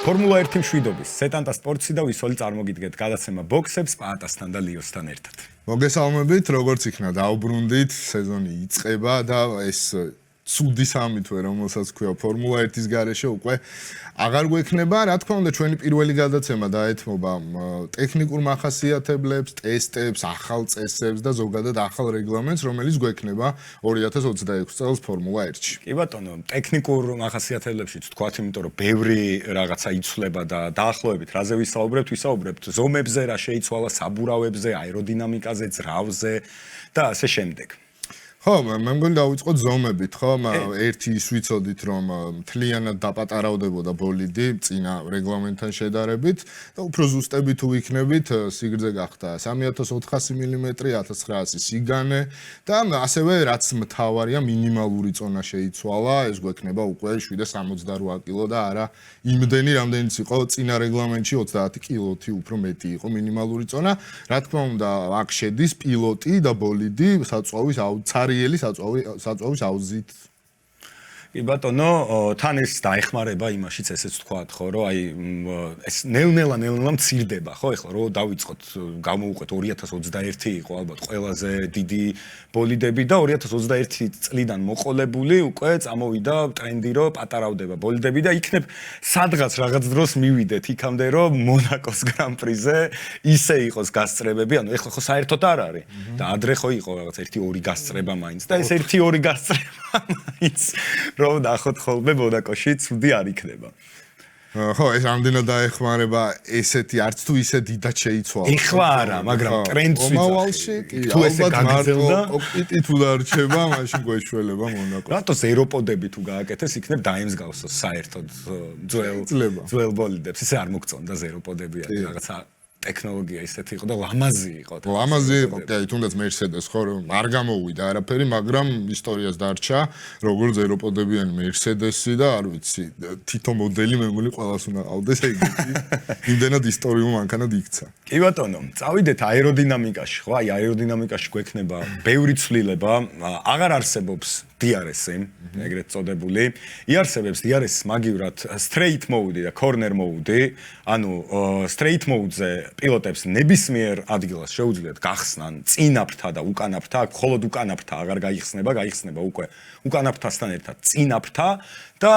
ფორმულა 1 მშვიდობის, სეტანტა სპორტსი და ვისოლი წარმოგიდგეთ გადაცემა ბოქსებს პაატასთან და ლიოსთან ერთად. მოგესალმებით, როგორც იქნა დაუბრუნდით, სეზონი იწყება და ეს ცუდი სამითვე, რომელსაც ქვია ფორმულა 1-ის გარეშე უკვე აღარ გვექნება, რა თქმა უნდა, ჩვენი პირველი გადაცემა დაეთმობა ტექნიკურ მახასიათებლებს, ტესტებს, ახალ წესებს და ზოგადად ახალ რეგლამენტს, რომელიც გვექნება 2026 წელს ფორმულა 1-ში. კი ბატონო, ტექნიკურ მახასიათებლებშიც თქვათ, იმიტომ რომ ბევრი რაღაცა იცვლება და დაახლოებით რაზე ვისაუბრებთ, ზომებზე, რა შეიცვალა, საბურავებზე, აეროდინამიკაზე, ძრავზე და ასე შემდეგ. ხო, მე მგონი დავიწყოთ ზომებით, ხო? ერთი ის ვიცოდით, რომ მთლიანად დაპატარავდებოდა ბოლიდი წინა რეგლამენტთან შედარებით და უფრო ზუსტები თუ იქნებით, სიგრძე გახდა 3400 მმ, 1900 სიგანე და ასევე რაც მთავარია, მინიმალური წონა შეიცვალა, ეს გვექნება უკვე 768 კილო და არა იმდენი, რამდენიც იყო წინა რეგლამენტში 30 კილოთი უფრო მეტი იყო მინიმალური წონა. რა თქმა უნდა, აქ შედის პილოტი და ბოლიდი საწვავის საწვავის აუზით. კი ბატონო, თან ეს დაეხმარება იმაშიც ესეც თქვათ, ხო, რომ აი ეს ნელ-ნელა მცირდება, ხო, ეხლა რომ დავიწყოთ, გამოვუყვეთ 2021 იყო ალბათ ყველაზე დიდი ბოლიდები და 2021 წლიდან მოყოლებული უკვე წამოვიდა ტრენდი, რომ პატარავდება ბოლიდები და იქნებ სადღაც რაღაც დროს მივიდეთ იქამდე, რომ მონაკოს გრან-პრიზე ისე იყოს გასწრებები, ანუ ეხლა ხო საერთოდ არ არის და ადრე ხო იყო რაღაც 1-2 გასწრება მაინც და ეს 1-2 გასწრება მაინც რომ ნახოთ ხოლმე მონაკოში ცუდი არ იქნება. ხო, ეს ამდენად დაეხმარება ესეთი არც თუ ისე დიდად შეიცვალა. ეხლა არა, მაგრამ ტრენდს მომავალში თუ ესე გაგრძელდა, ოკიტი თუ დარჩება, მაშინ გვეშველება მონაკო. რატო ზეროპოდები თუ გააკეთეს, იქნებ დაემსგავსოს საერთოდ ძველ ბოლიდებს. ისე არ მოგწონდა ზეროპოდები რაღაცა ტექნოლოგია ისეთი იყო და ლამაზი იყო. ლამაზი იყო, კი, თუნდაც Mercedes ხო, რომ არ გამოვიდა არაფერი, მაგრამ ისტორიას დარჩა, როგორც ზეროპოდებიანი Mercedes-ი და არ ვიცი, თითო მოდელი მე მგონი ყველას უნდა ყავდეს ეგეთი. იმდენად ისტორიულ მანქანად იქცა. კი ბატონო, წავიდეთ აეროდინამიკაში, ხო? აი აეროდინამიკაში გვექნება ბევრი ცვლილება, აღარ არსებობს DRS-ი, ეგრეთ წოდებული. იარსებებს DRS-ის მაგივრად straight mode და corner mode, ანუ straight mode-ზე პილოტებს ნებისმიერ ადგილას შეუძლიათ გახსნან წინაფრთა და უკანაფრთა, მხოლოდ უკანაფრთა აღარ გაიხსნება უკვე უკანაფრთასთან ერთად წინაფრთა და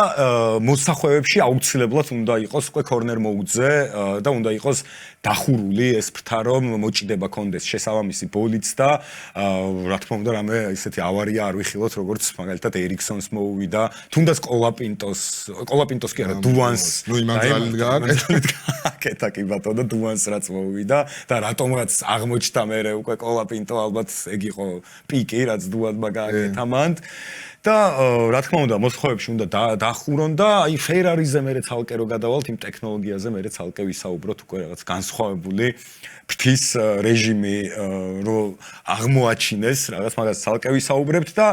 მოსახვევებში აუცილებლად უნდა იყოს უკვე corner mode-ზე და უნდა იყოს დახურული ეს ფრთა, რომ მოჭიდება კონდეს შესაბამისი ბოლიც და რა თქმა უნდა რამე ისეთი ავარია არ ვიხილოთ, როგორც მაგალითად Ericsson-ს მოუვიდა, თუნდაც კოლაპინტოს კი არა, Duans, ნუ იმან ძალით გააკეთა კი ბატონო, Duans რაც მოუვიდა და რატომღაც აღმოჩნდა მერე უკვე კოლაპინტო, ალბათ ეგ იყო პიკი, რაც Duan-მა გააკეთა მანდ. და რა თქმა უნდა მოსხოებში უნდა დახურონ და აი Ferrari-ზე მერე ცალკე რო გადავალთ იმ ტექნოლოგიაზე მერე ცალკე ვისაუბროთ უკვე რაღაც განსხვავებული ფრთის რეჟიმი რო აღმოაჩინეს რაღაც მაგას ცალკე ვისაუბრებთ და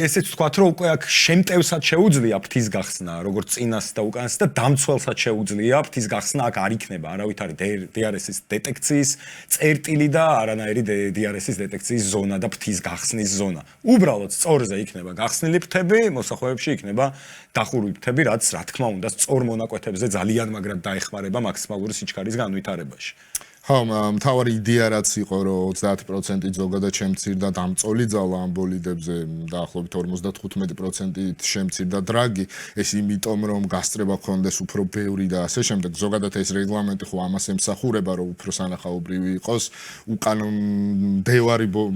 ესეც ვთქვათ რომ უკვე აქ შემტევსაც შეუძლია ფრთის გახსნა როგორც წინას და უკანას და დამცველსაც შეუძლია ფრთის გახსნა აქ არ იქნება არავითარი DRS-ის დეტექციის წერტილი და არანაირი DRS-ის დეტექციის ზონა და ფრთის გახსნის ზონა უბრალოდ სწორზე იქნება გახსნილი ფრთები მოსახვევებში იქნება დახურული ფრთები რაც რა თქმა უნდა სწორ მონაკვეთებზე ძალიან მაგრად დაეხმარება მაქსიმალური სიჩქარის განვითარებაში ხო, მთავარი იდეა რაც იყო, რომ 30% ზოგადად შემცირდა დამწოლი ძალა ამ ბოლიდებზე, დაახლოებით 55% შემცირდა დრაგი, ეს იმიტომ რომ გასწრება ქონდეს უფრო ბევრი და ასე შემდეგ. ზოგადად ეს რეგლამენტი ხო ამას ემსახურება, რომ უფრო სანახაობრივი იყოს, უკან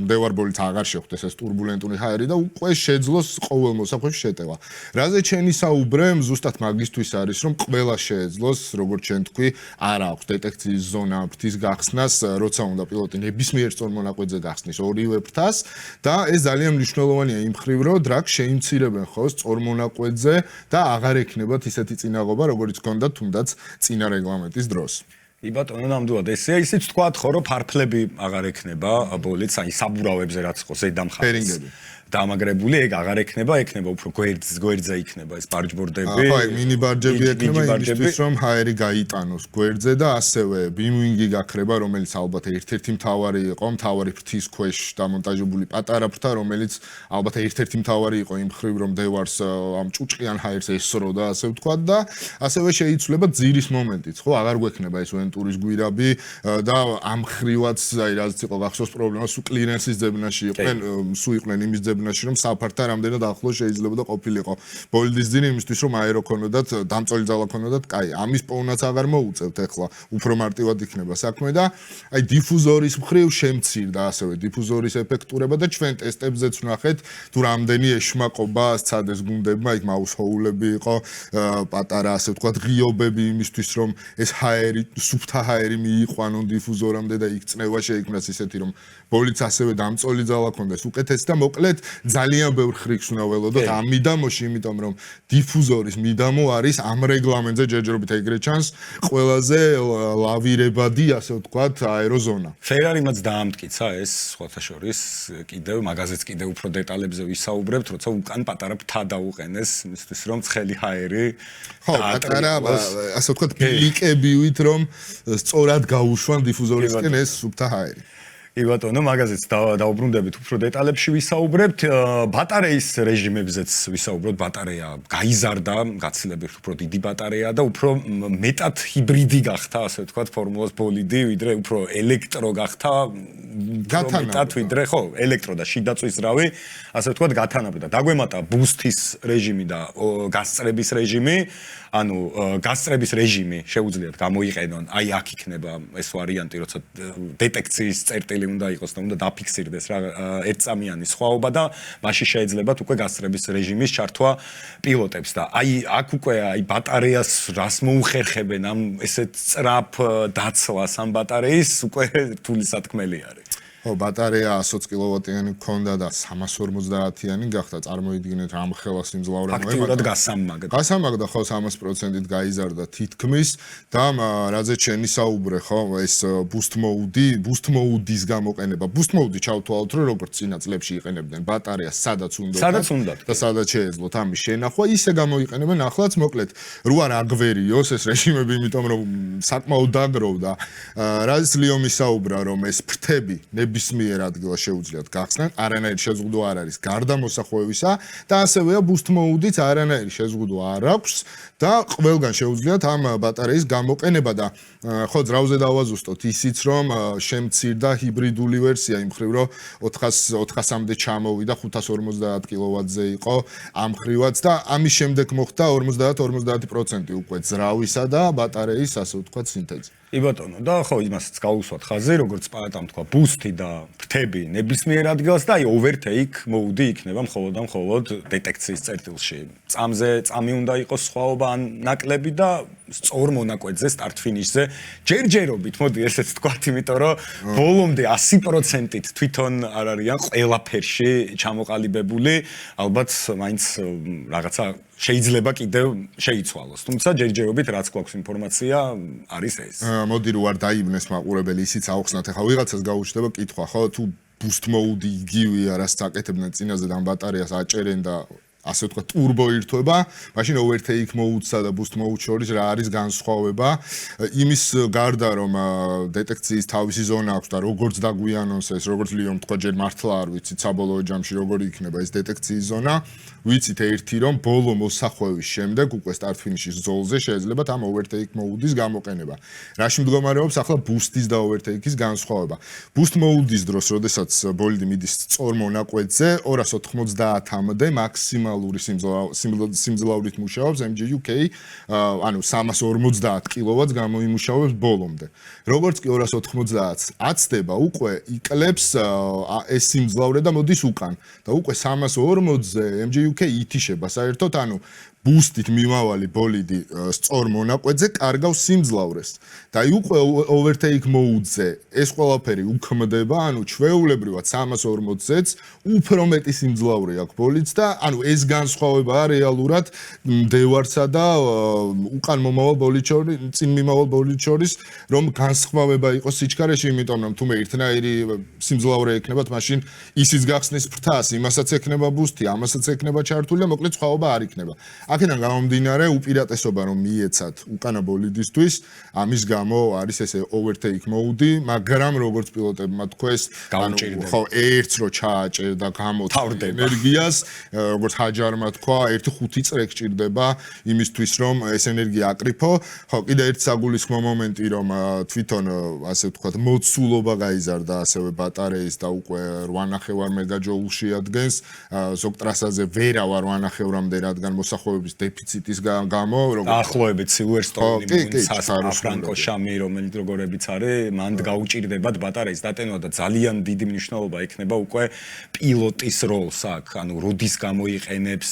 მდევარ ბოლით აღარ შეხვდეს ეს ტურბულენტური ჰაერი და უკვე შეძლოს ყოველ მოსახვევში შეტევა. რაზე ჩენი საუბრე, ზუსტად მაგისთვის არის, რომ ყველა შეეძლოს, როგორც ჩვენ თქვი, არ აქვს დეტექციის ზონა ფრთის გახსნას, როცა უნდა პილოტი ნებისმიერ სწორ მონაკვეთზე გახსნის ორივე ფრთას და ეს ძალიან მნიშვნელოვანია იმ მხრივ, რომ დრაგს შეიმცირებენ ხო სწორ მონაკვეთზე და აღარ ექნებათ ისეთი წინაღობა, როგორც ჰქონდა თუნდაც წინა რეგლამენტის დროს. კი ბატონო, ნამდვილად ესეა, ისიც თქვათ ხო, რომ ფარფლები აღარ ექნება ბოლიც, აი საბურავებზე რაც ხო ზედა მხარეს. დამაგრებული, ეგ აღარ ექნება, ექნება უფრო გვერდზე იქნება ეს ბარჯბორდები. ხო, ეგ მინი ბარჯები ექნება იმისთვის, რომ ჰაერი გაიტანოს გვერდზე და ასევე ბიმვინგი გაქრება, რომელიც ალბათ ერთ-ერთი მთავარი იყო, მთავარი ფრთის ქვეშ დამონტაჟებული პატარა ფრთა, რომელიც ალბათ ერთ-ერთი მთავარი იყო იმ ხრივ, რომ დევარს ამ ჭუჭყიან ჰაერს ესროდა, ასე ვთქვათ და ასევე შეიცვლება ძირის მომენტიც, ხო, აღარ გვექნება ეს ვენტურის გვირაბი და ამ ხრივაც, აი, რაც იყო გახსოვს პრობლემა, სულ კლირენსის ძებნაში იყვნენ, სულ იყვნენ იმის ძებნაში, რომ საფართან რამდენად ახლოს შეიძლება და ყოფილიყო ბოლდის ძირი იმისთვის, რომ აერო ქონოდათ, დამწოლი ძალა ქონოდათ, კაი, ამის პოვნაც აღარ მოუწევთ ახლა, უფრო მარტივად იქნება საქმე და აი დიფუზორის მხრივ შემცირდა ასევე დიფუზორის ეფექტურება და ჩვენ ტესტებზეც ვნახეთ, თუ რამდენი ეშმაკობა სცადეს გუნდებმა, იქ მაუსჰოულები იყო, პატარა ასე ვთქვათ, ღიობები იმისთვის, რომ ეს ჰაერი, სუფთა ჰაერი მიიყვანონ დიფუზორამდე და იქ წნევა შეიქმნას ისეთი, რომ ბოლიც ასევე დამწოლი ძალა ქონდეს უკეთესი და მოკლედ ძალიან ბევრ ხრიქს უნდა ველოდოთ ამ მიდამოში, იმიტომ რომ დიფუზორის მიდამო არის ამ რეგლამენტზე ჯერჯერობით ეგრეთ ჩანს ყველაზე ლავირებადი, ასე ვთქვათ, აეროზონა. ფერარიმაც დაამტკიცა ეს სხვათა შორის კიდევ მაგაზეც კიდევ უფრო დეტალებზე ვისაუბრებთ, როცა უკან პატარა ფთა დაუყენეს იმისთვის, რომ ცხელი ჰაერი ხო, პატარა ასე ვთქვათ, ბილიკებივით, რომ სწორად გაუშვან დიფუზორისკენ ეს სუფთა ჰაერი. კი ბატონო, მაგაზეც დაუბრუნდებით უფრო დეტალებში ვისაუბრებთ. ბატარეის რეჟიმებზეც ვისაუბროთ. ბატარეა გაიზარდა, გაცილებით უფრო დიდი ბატარეა და უფრო მეტად ჰიბრიდი გახდა, ასე ვთქვათ, ფორმულას ბოლიდი, ვიდრე უფრო ელექტრო გახდა. გათანაბრდა, ვიდრე ხო, ელექტრო და შიდაწვის რავი, ასე ვთქვათ, გათანაბრდა. დაგვემატა ბუსტის რეჟიმი და გასწრების რეჟიმი. ანუ გასწრების რეჟიმი შეუძლიათ გამოიყენონ. აი აქ იქნება ეს ვარიანტი, როცა დეტექციის წერტილი უნდა იყოს და უნდა დაფიქსირდეს რა ერთწამიანი სხვაობა და მაშინ შეეძლებათ უკვე გასწრების რეჟიმის ჩართვა პილოტებს და აი აქ უკვე აი ბატარეას რას მოუხერხებენ ამ ესეთ სწრაფ დაცლას ამ ბატარეის უკვე რთული სათქმელი არის. ხო, ბატარეა 120 კილოვატიანი გქონდა და 350-იანი გახდა, წარმოიდგინეთ რამ ხელა სიმძლავრე მოემატა. ფაქტიურად გასამაგდა. გასამაგდა ხო 300%-ით გაიზარდა თითქმის და რაზეც შენი საუბრე ხო, ეს boost mode-ის გამოყენება. Boost mode-ი ჩავთვალოთ, რომ როგორც წინა წლებში იყენებდნენ ბატარეას, სადაც უნდა და სადაც შეეძლოთ ამის შენახვა, ისე გამოიყენებენ ახლაც, მოკლედ, რო არ აგვერიოს ეს რეჟიმები, იმიტომ რომ საკმაოდ დაგროვდა. რაზეც ლიომი საუბრა, რომ ეს ფრთები ნებისმიერ ადგილას შეუძლიათ გახსნან, არანაირი შეზღუდვა არ არის გარდა მოსახვევისა და ასევეა boost mode-იც არანაირი შეზღუდვა არ აქვს და ყველგან შეუძლიათ ამ ბატარეის გამოყენება და ხო ძრავზე დავაზუსტოთ ისიც რომ შემცირდა ჰიბრიდული ვერსია იმ ხრივ რომ 400-მდე ჩამოვიდა 550 კილოვატზე იყო ამ ხრივაც და ამის შემდეგ მოხდა 50% უკვე ძრავისა და ბატარეის ასე ვთქვათ სინთეზი. კი ბატონო, და ხო იმასაც გავუსვათ ხაზი, როგორც პატამ თქვა, ბუსტი და ფრთები ნებისმიერ ადგილას და აი overtake mode-ი იქნება მხოლოდ დეტექციის წერტილში. წამი უნდა იყოს სხვაობა ან ნაკლები და სწორ მონაკვეთზე start finish-ზე ჯერჯერობით, მოდი ესეც ვთქვათ, იმიტომ რომ ბოლომდე 100%-ით თვითონ არ არიან ყველაფერში ჩამოყალიბებული, ალბათ მაინც რაღაცა შეიძლება კიდევ შეიცვალოს. თუმცა ჯერჯერობით რაც გვაქვს ინფორმაცია არის ეს. მოდი რო არ დაიბნეს მაყურებელი, ისიც აუხსნათ. ახლა ვიღაცას გაუჩნდება კითხვა, ხო, თუ boost mode იგივეა, რაც წაკეთებდნენ წინაზე და ბატარეას აჭერენ და ასე ვთქვათ, turbo ირთვება, მაშინ overtake mode-სა და boost mode შორის რა არის განსხვავება? იმის გარდა რომ დეტექციის თავისი ზონა აქვს და როგორც დაგვიანონს ეს, როგორც ლიომ თქვა, ჯერ მართლა არ ვიცით საბოლოო ჯამში როგორი იქნება ეს დეტექციის ზონა. ვიცით ერთი რომ ბოლო მოსახვევის შემდეგ უკვე start finish-ის ზოლზე შეეძლებათ ამ overtake mode-ის გამოყენება. რაში მდგომარეობს ახლა boost-ის და overtake-ის განსხვავება? Boost mode-ის დროს, როდესაც ბოლიდი მიდის სწორ მონაკვეთზე 290-მდე მაქსიმალური სიმძლავრით მუშაობს MGUK, ანუ 350 კილოვატს გამოიმუშავებს ბოლომდე. როგორც კი 290-ს აცდება, უკვე იკლებს ეს სიმძლავრე და მოდის უკან და უკვე 340-ზე MGUK ითიშება საერთოდ, ანუ ბუსტით მიმავალი ბოლიდი სწორ მონაკვეთზე კარგავს სიმძლავრეს და უკვე overtake mode-ზე ეს ყველაფერი უქმდება, ანუ ჩვეულებრივად 340-ზეც უფრო მეტი სიმძლავრე აქვს ბოლიდს და ანუ ეს განსხვავებაა რეალურად მდევარსა და უკან მომავალ ბოლიდს შორის, წინ მიმავალ ბოლიდს შორის, რომ განსხვავება იყოს სიჩქარეში, იმიტომ რომ თუ მე ერთნაირი სიმძლავრე ექნებათ, მაშინ ისიც გახსნის ფრთას, იმასაც ექნება ბუსტი, ამასაც ექნება ჩართული და მოკლედ სხვაობა არ იქნება. აქედან გამომდინარე უპირატესობა რომ მიეცათ უკანა ბოლიდისთვის, ამის გამო არის ესე overtake mode, მაგრამ როგორც პილოტებმა თქვეს, ხო, ერთს რო ჩააჭერდა გამოწვევ ენერგიას, როგორც ჰაჯარმა თქვა, 1-5 წრე გჭირდება იმისთვის რომ ეს ენერგია აკრიფო. ხო, კიდე ერთ საგულისხმო მომენტი რომ თვითონ ასე ვთქვათ, მოცულობა გაიზარდა ასევე ბატარეის და უკვე 8.5 მეგაჯოულში ადგენს, ზოგ ტრასაზე ვერა ვარ 8.5-მდე, რადგან მოსახვევების დეფიციტის გამო, დაახლოებით Silverstone-ი, Franco Shami, რომელიც როგორებიც არის, მანდ გაუჭირდებათ ბატარეის დატენვა და ძალიან დიდი მნიშვნელობა ექნება უკვე პილოტის როლს აქ, ანუ როდის გამოიყენებს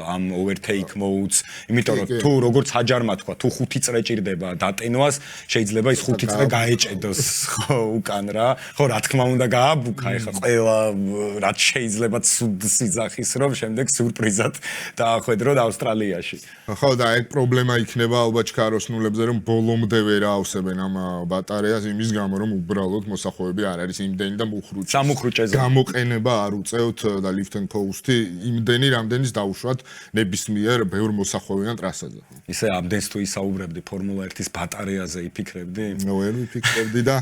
ამ overtake modes, იმიტომ რომ თუ როგორც ჰაჯარმა თქვა, თუ 5 წრე ჭირდება დატენვას, შეიძლება ის 5 წრე გაეჭედოს ხო უკან რა. ხო, რა თქმა უნდა გააბუქა, ეხლა ყველა რაც შეიძლება სიძახის რომ შემდეგ სიურპრიზად დაახვედროთ ავსტრალიაში. ხო, და ეგ პრობლემა იქნება ალბათ ჩქაროსნულებზე, რომ ბოლომდე ვერ აავსებენ ამ ბატარეას იმის გამო, რომ უბრალოდ მოსახვევები არ არის იმდენი და სამუხრუჭეზე გამოყენება არ უწევთ და lift and coast-ი იმდენი, რამდენის დაუშვათ ნებისმიერ ბევრ მოსახვევიან ტრასაზე. ისე ამდენს თუ ისაუბრებდი ფორმულა 1-ის ბატარეაზე იფიქრებდი? ვერ ვიფიქრებდი და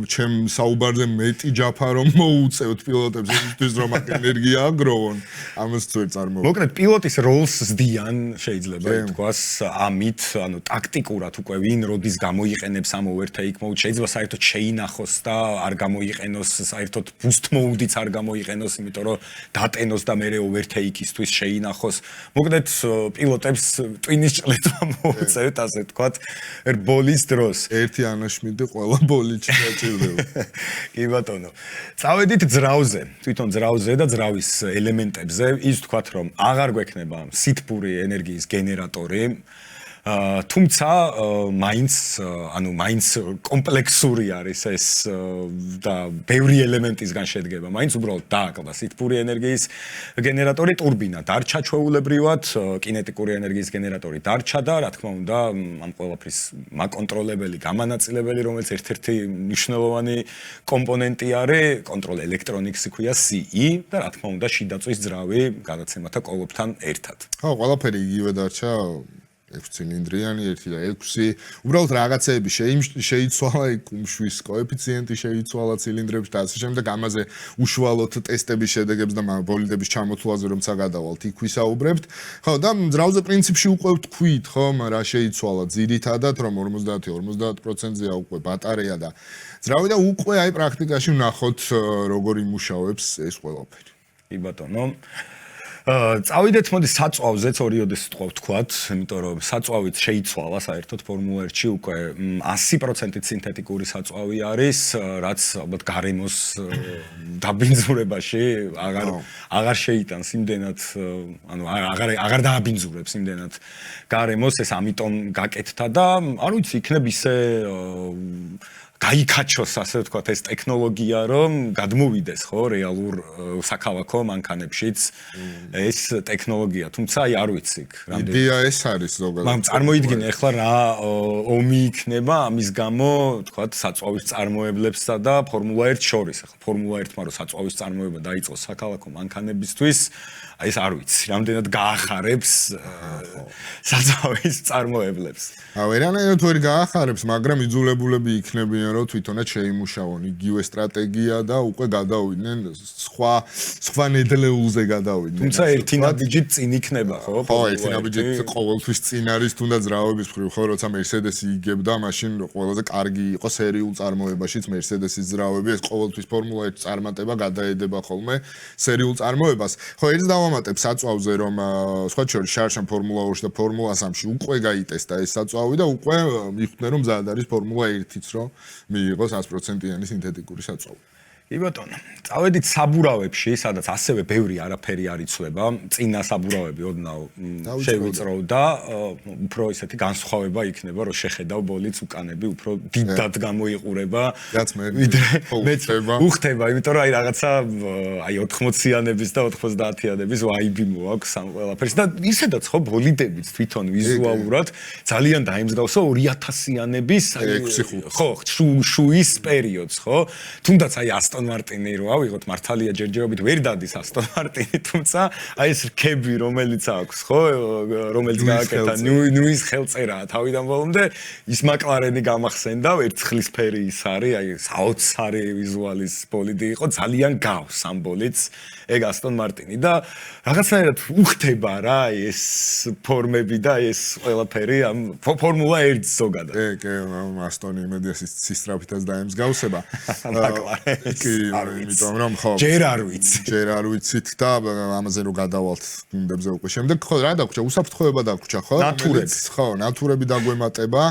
ჩემ საუბარზე მეტი ჯაფა რომ მოუწევთ პილოტებს იმისთვის რომ აქ ენერგია აგროვონ, ამას ვერ წარმოვიდგინე. მოკლედ პილოტის როლს ზდიან შეიძლება ითქვას ამით, ანუ ტაქტიკურად უკვე ვინ როდის გამოიყენებს ამ overtake mode, შეიძლება საერთოდ შეინახოს და არ გამოიყენოს, საერთოდ boost mode-იც არ გამოიყენოს, იმიტომ რომ დატენოს და მეორე overtake-ისთვის შეინახოს. მოკლედ პილოტებს ტვინის ჭლეთმა მოუწევთ, ასე ვთქვათ, ბოლის დროს. ერთი ანაშმიდე ყველა ბოლიდში დაჭირდება. კი ბატონო. წავედით ძრავზე, თვითონ ძრავზე და ძრავის ელემენტებზე, ის ვთქვათ, რომ აღარ გვექნება სითბური ენერგიის გენერატორი. თუმცა მაინც კომპლექსური არის ეს და ბევრი ელემენტისგან შედგება. მაინც უბრალოდ დააკლდა სითბური ენერგიის გენერატორი, ტურბინა დარჩა ჩვეულებრივად, კინეტიკური ენერგიის გენერატორი დარჩა და რა თქმა უნდა ამ ყველაფრის მაკონტროლებელი, გამანაწილებელი, რომელიც ერთ-ერთი მნიშვნელოვანი კომპონენტი არის, control electronics-ი ქვია CE და რა თქმა უნდა შიდა წვის ძრავი გადაცემათა კოლოფთან ერთად. ხო, ყველაფერი იგივე დარჩა. 6 ცილინდრიანი, 1 და 6. უბრალოდ რაღაცეები შეიცვალა, კუმშვის კოეფიციენტი შეიცვალა ცილინდრებში და ასე შემდეგ. ამაზე უშუალოდ ტესტების შედეგებს და ბოლიდების ჩამოთვლაზე რომცა გადავალთ, იქ ვისაუბრებთ. ხო, და ძრავზე პრინციპში უკვე ვთქვით, ხო, რა შეიცვალა ძირითადად, რომ 50-50%-ზეა უკვე ბატარეა და ძრავი და უკვე აი პრაქტიკაში ვნახოთ როგორ იმუშავებს ეს ყველაფერი. კი ბატონო. წავიდეთ მოდი საწვავზე, ორიოდეს ვთქვათ, იმიტომ რომ საწვავით შეიცვალა საერთოდ ფორმულა 1-ში უკვე 100% სინთეტიკური საწვავი არის, რაც ალბათ გარემოს დაბინძურებაში აღარ შეიტანს იმდენად, ანუ აღარ დააბინძურებს იმდენად გარემოს, ეს ამიტომ გაკეთდა და არ ვიცი, იქნებ ისე გაიქაჩოს, ასე ვთქვათ, ეს ტექნოლოგია, რომ გადმოვიდეს, ხო, რეალურ საქალაქო მანქანებშიც ეს ტექნოლოგია. თუმცა აი არ ვიცი, რამდენი იდეა ეს არის ზოგადად. მაგრამ წარმოიდგინე ახლა რა ომი იქნება ამის გამო, ვთქვათ, საწვავის წარმოებლებსა და ფორმულა 1 შორის. ახლა ფორმულა 1-მა რო საწვავის წარმოება დაიწყოს საქალაქო მანქანებისთვის, აი ეს არ ვიცი, რამდენად გაახარებს საწვავის წარმოებლებს. ვერანაირად ვერ გაახარებს, მაგრამ იძულებულები იქნებიან, რომ თვითონაც შეიმუშავონ იგივე სტრატეგია და უკვე გადავიდნენ სხვა ნედლეულზე გადავიდნენ. თუმცა ერთი ნაბიჯით წინ იქნება, ხო? ხო, ერთი ნაბიჯით ყოველთვის წინ არის, თუნდაც ძრავების მხრივ, ხო, როცა Mercedes-ი იგებდა, მაშინ ყველაზე კარგი იყო სერიულ წარმოებაშიც Mercedes-ის ძრავები, ეს ყოველთვის ფორმულა 1 წარმატება გადაედება ხოლმე სერიულ წარმოებას. ხო, ერთს დავამატებ საწვავზე, რომ სხვა შორის შარშან ფორმულა 2-ში და ფორმულა 3-ში უკვე გაიტესტა ეს საწვავი და უკვე მიხვდნენ, რომ მზად არის ფორმულა 1-იც, რომ მიიღოს 100%-იანი სინთეტიკური საწვავი. კი ბატონო, წავედით საბურავებში, სადაც ასევე ბევრი არაფერი არ იცლება, წინა საბურავები ოდნავ შევიწროვ და უფრო ისეთი განსხვავება იქნება, რომ შეხედავ ბოლიც უკანები, უფრო დიდად გამოიყურება. რაც მეც უხდება, იმიტომ რომ აი რაღაცა აი 80-იანების და 90-იანების ვაიბი მოაქვს ამ ყველაფერს და ისედაც ხო ბოლიდებით თვითონ ვიზუალურად ძალიან დაემსგავსო 2000-იანების ხო შუის პერიოდს, ხო? თუნდაც აი Aston Martin-ი რო ავიღოთ მართალია ჯერჯერობით ვერ დადის Aston Martin-ი, თუმცა აი ეს რქები რომელიც აქვს, ხო, რომელიც გააკეთა ნუის ხელწერაა თავიდან ბოლომდე, ის McLaren-ი გამახსენდა, ერთხლისფერი ის არის, აი საოცარი ვიზუალის ბოლიდი იყო, ძალიან გავს ამ ბოლიდს, ეგ Aston Martin-ი და რაღაცნაირად უხდება რა ეს ფორმები და ეს ყველაფერი ამ ფორმულა 1-ს ზოგადად. კი, Aston-ი იმედია სისწრაფითაც დაემსგავსება. კი, იმიტომ რომ ხო ჯერ არ ვიცით და ამაზე რო გადავალთ გუნდებზე უკვე შემდეგ ხო რა დაგვრჩა უსაფრთხოება დაგვრჩა ხო ნატურები დაგვემატება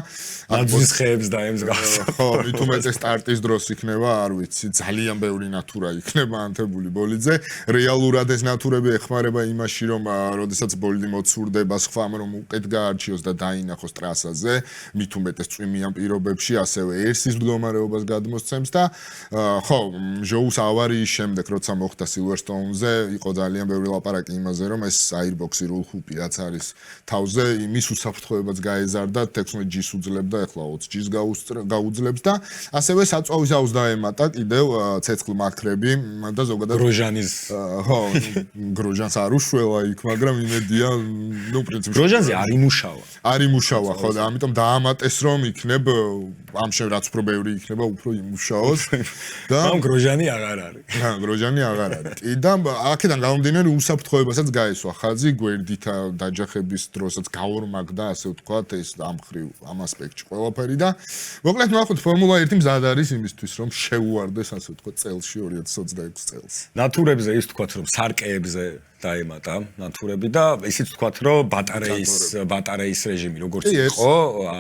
აძვის ხეებს დაემსგავსა ხო მით უმეტეს სტარტის დროს იქნება არ ვიცი ძალიან ბევრი ნატურა იქნება ანთებული ბოლიდზე რეალურად ეს ნატურები ეხმარება იმაში რომ როდესაც ბოლიდი მოცურდება სხვა რომ უკეთ გაარჩიოს და დაინახოს ტრასაზე მით უმეტეს წვიმიან პირობებში ასევეერსის მდგომარეობას გადმოსცემს და ხო ჟოუს ავარიის შემდეგ როცა მოხდა Silverstone-ზე იყო ძალიან ბევრი ლაპარაკი იმაზე რომ ეს აირბოქსი რულჰუპი რაც არის თავზე იმის უსაფრთხოებაც გაეზარდა 16G-ს უძლებდა ეხლა 20G-ს გაუძლებს და ასევე საწვავის აუზს დაემატა კიდევ ცეცხლ მაქრები და ზოგადად გროჟანის ხო გროჟანს არ უშველა იქ მაგრამ იმედია ნუ პრინციპში გროჟანზე არ იმუშავა ხო და ამიტომ დაამატეს რომ იქნებ ამ რაც უფრო ბევრი იქნება უფრო იმუშაოს და ამ გროჟანი აღარ არის. გროჟანი აღარ არის. კი და აქედან გამომდინარე უსაფრთხოებასაც გაესვა ხაზი გვერდით დაჯახების დროსაც გაორმაგდა ასე ვთქვათ ეს ამ ხრივ ამ ასპექტში ყველაფერი და მოკლედ ნახოთ ფორმულა 1 მზად არის იმისთვის რომ შეუვარდეს ასე ვთქვათ წელში 2026 წელს. ნატურებზე ის ვთქვათ რომ სარკეებზე დაემატა ნატურები და ისიც ვთქვათ რომ ბატარეის რეჟიმი როგორც იყო